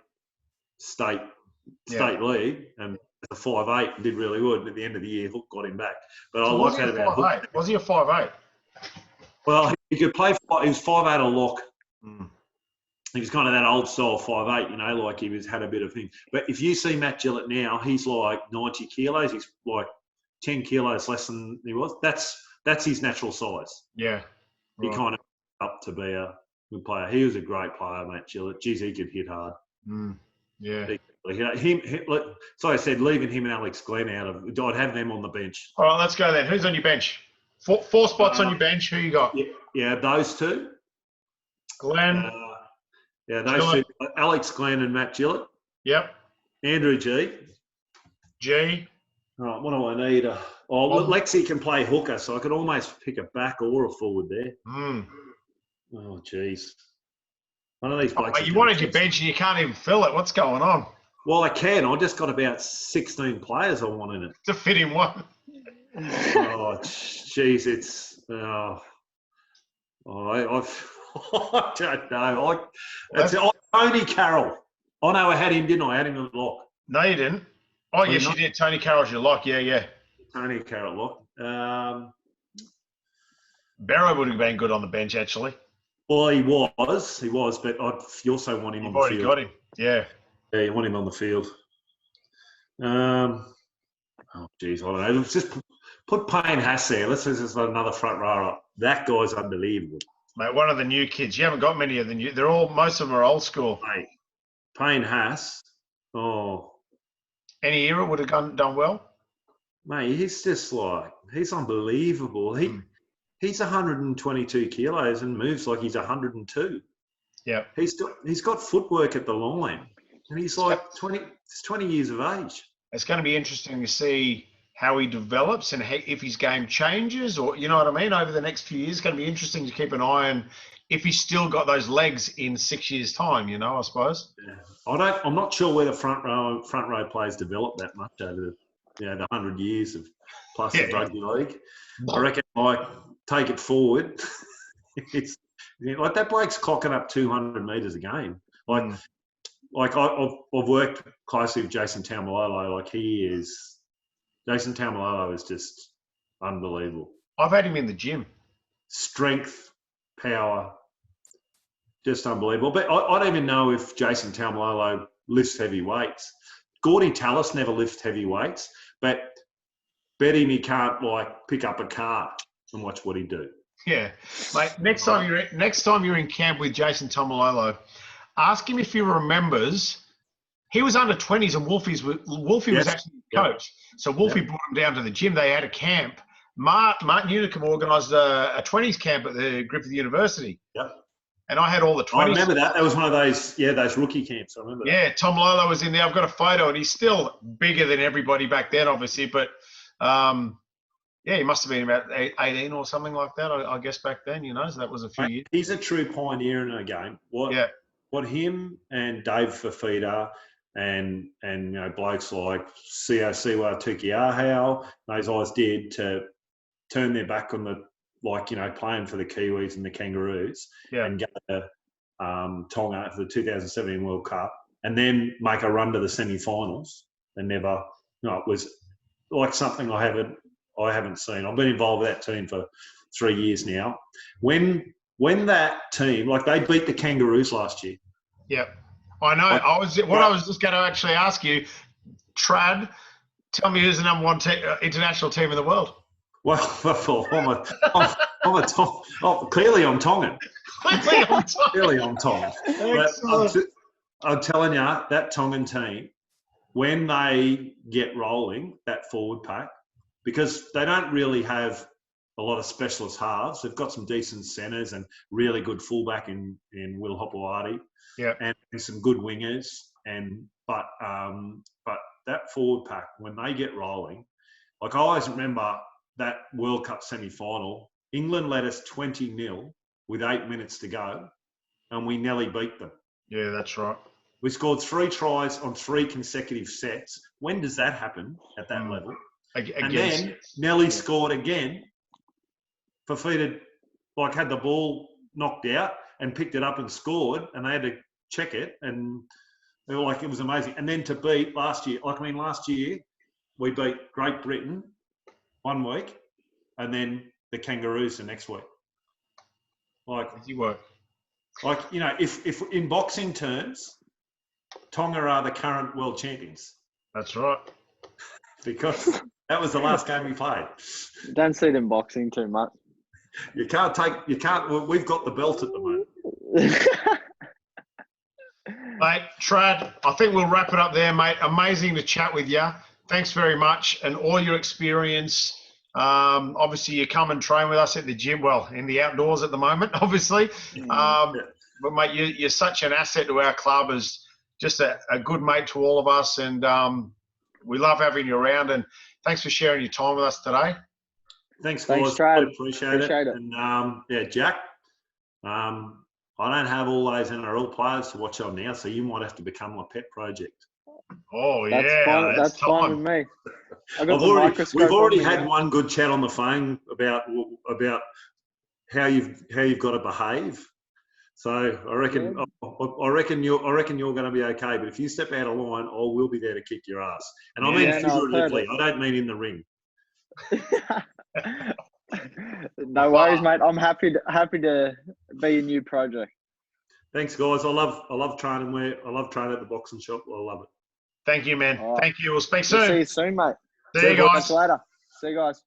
state league, and a 5'8", did really good. At the end of the year, Hook got him back. But I So like that about Hook. Was he a 5'8"? Well, he could play. He was 5'8" a lock. Mm. He was kind of that old style 5'8", like he had a bit of thing. But if you see Matt Gillett now, he's like 90 kilos. He's like 10 kilos less than he was. That's his natural size. Yeah. He kind of up to be a good player. He was a great player, Matt Gillett. Geez, he could hit hard. Mm. Yeah. So I said, leaving him and Alex Glenn out of, I'd have them on the bench. All right, let's go then. Who's on your bench? Four spots on your bench. Who you got? Yeah, those two. Glenn. Those Gillett. two. Alex Glenn and Matt Gillett. Yep. Andrew G. All right, what do I need? Lexi can play hooker, so I could almost pick a back or a forward there. Mm. Oh, jeez. One of these blokes. You wanted your bench and you can't even fill it. What's going on? Well, I can. I just got about 16 players I want in it. To fit in one. Oh, jeez, it's. I don't know. Tony Carroll. I know I had him, didn't I? I had him at lock. No, you didn't. Oh, yes, you did. Tony Carroll's your lock. Yeah. Tony Carroll lock. Barrow would have been good on the bench, actually. Well, he was, but you also want him on the field. You've already got him. Yeah. Yeah, you want him on the field. Oh, geez, I don't know. Let's just put Payne Haas there. Let's just another front rower up. That guy's unbelievable. Mate, one of the new kids. You haven't got many of the new. Most of them are old school. Mate, Payne Haas. Oh. Any era would have done well. Mate, he's just he's unbelievable. He's 122 kilos and moves like he's 102. Yeah. He's got footwork at the line. And he's like 20 years of age. It's going to be interesting to see how he develops and if his game changes, or you know what I mean, over the next few years. It's going to be interesting to keep an eye on if he's still got those legs in 6 years' time, I suppose. Yeah. I'm not sure where the front row players develop that much over the 100 years of plus the rugby league. I reckon take it forward. It's like that bloke's clocking up 200 metres a game. I've worked closely with Jason Taumalolo. Jason Taumalolo is just unbelievable. I've had him in the gym. Strength, power, just unbelievable. But I don't even know if Jason Taumalolo lifts heavy weights. Gordy Tallis never lifts heavy weights, but bet him he can't pick up a car and watch what he do. Yeah, mate. Next time you're in camp with Jason Taumalolo, ask him if he remembers. He was under 20s and Wolfie was actually the coach. So Wolfie brought him down to the gym. They had a camp. Martin Unicum organised a 20s camp at the Griffith University. Yep. And I had all the 20s. I remember that. That was one of those rookie camps. I remember that. Yeah, Tom Lolo was in there. I've got a photo, and he's still bigger than everybody back then, obviously. But, he must have been about 18 or something like that, I guess, back then, so that was a few years. He's a true pioneer in a game. What him and Dave Fafita and blokes like Siwa Tukiahau, those guys did to turn their back on the playing for the Kiwis and the Kangaroos and go to Tonga for the 2017 World Cup and then make a run to the semi-finals and never. It was like something I haven't seen. I've been involved with that team for 3 years now. When that team, they beat the Kangaroos last year. Yeah, I know. I was just going to actually ask you, Trad, tell me who's the number one international team in the world. Well, clearly I'm Tongan. Clearly I'm Tongan. But I'm telling you, that Tongan team, when they get rolling, that forward pack, because they don't really have a lot of specialist halves. They've got some decent centres and really good fullback in Will Hopewadi, and some good wingers. But that forward pack, when they get rolling, I always remember that World Cup semi-final, England led us 20-0 with 8 minutes to go, and we nearly beat them. Yeah, that's right. We scored 3 tries on 3 consecutive sets. When does that happen at that level? And then Nelly scored again. Fafita had the ball knocked out and picked it up and scored, and they had to check it, and they were it was amazing. And then to beat last year, last year we beat Great Britain one week, and then the Kangaroos the next week. Easy work. If in boxing terms, Tonga are the current world champions. That's right. Because that was the last game we played. Don't see them boxing too much. We've got the belt at the moment. Mate, Trad, I think we'll wrap it up there, mate. Amazing to chat with you. Thanks very much. And all your experience. Obviously, you come and train with us at the gym. Well, in the outdoors at the moment, obviously. But, mate, you're such an asset to our club, as just a good mate to all of us. And we love having you around. And thanks for sharing your time with us today. Thanks, guys. Trad. Really appreciate it. And, Jack, I don't have all those NRL players to watch on now, so you might have to become my pet project. Oh, That's fine with me. We've already had one good chat on the phone about how you've got to behave. So I reckon you're going to be okay. But if you step out of line, I will be there to kick your ass. And I mean figuratively. I don't mean in the ring. No worries, mate. I'm happy to be a new project. Thanks, guys. I love training at the boxing shop. I love it. Thank you, man. Right. Thank you. We'll speak soon. See you soon, mate. See you guys. Later. See you guys.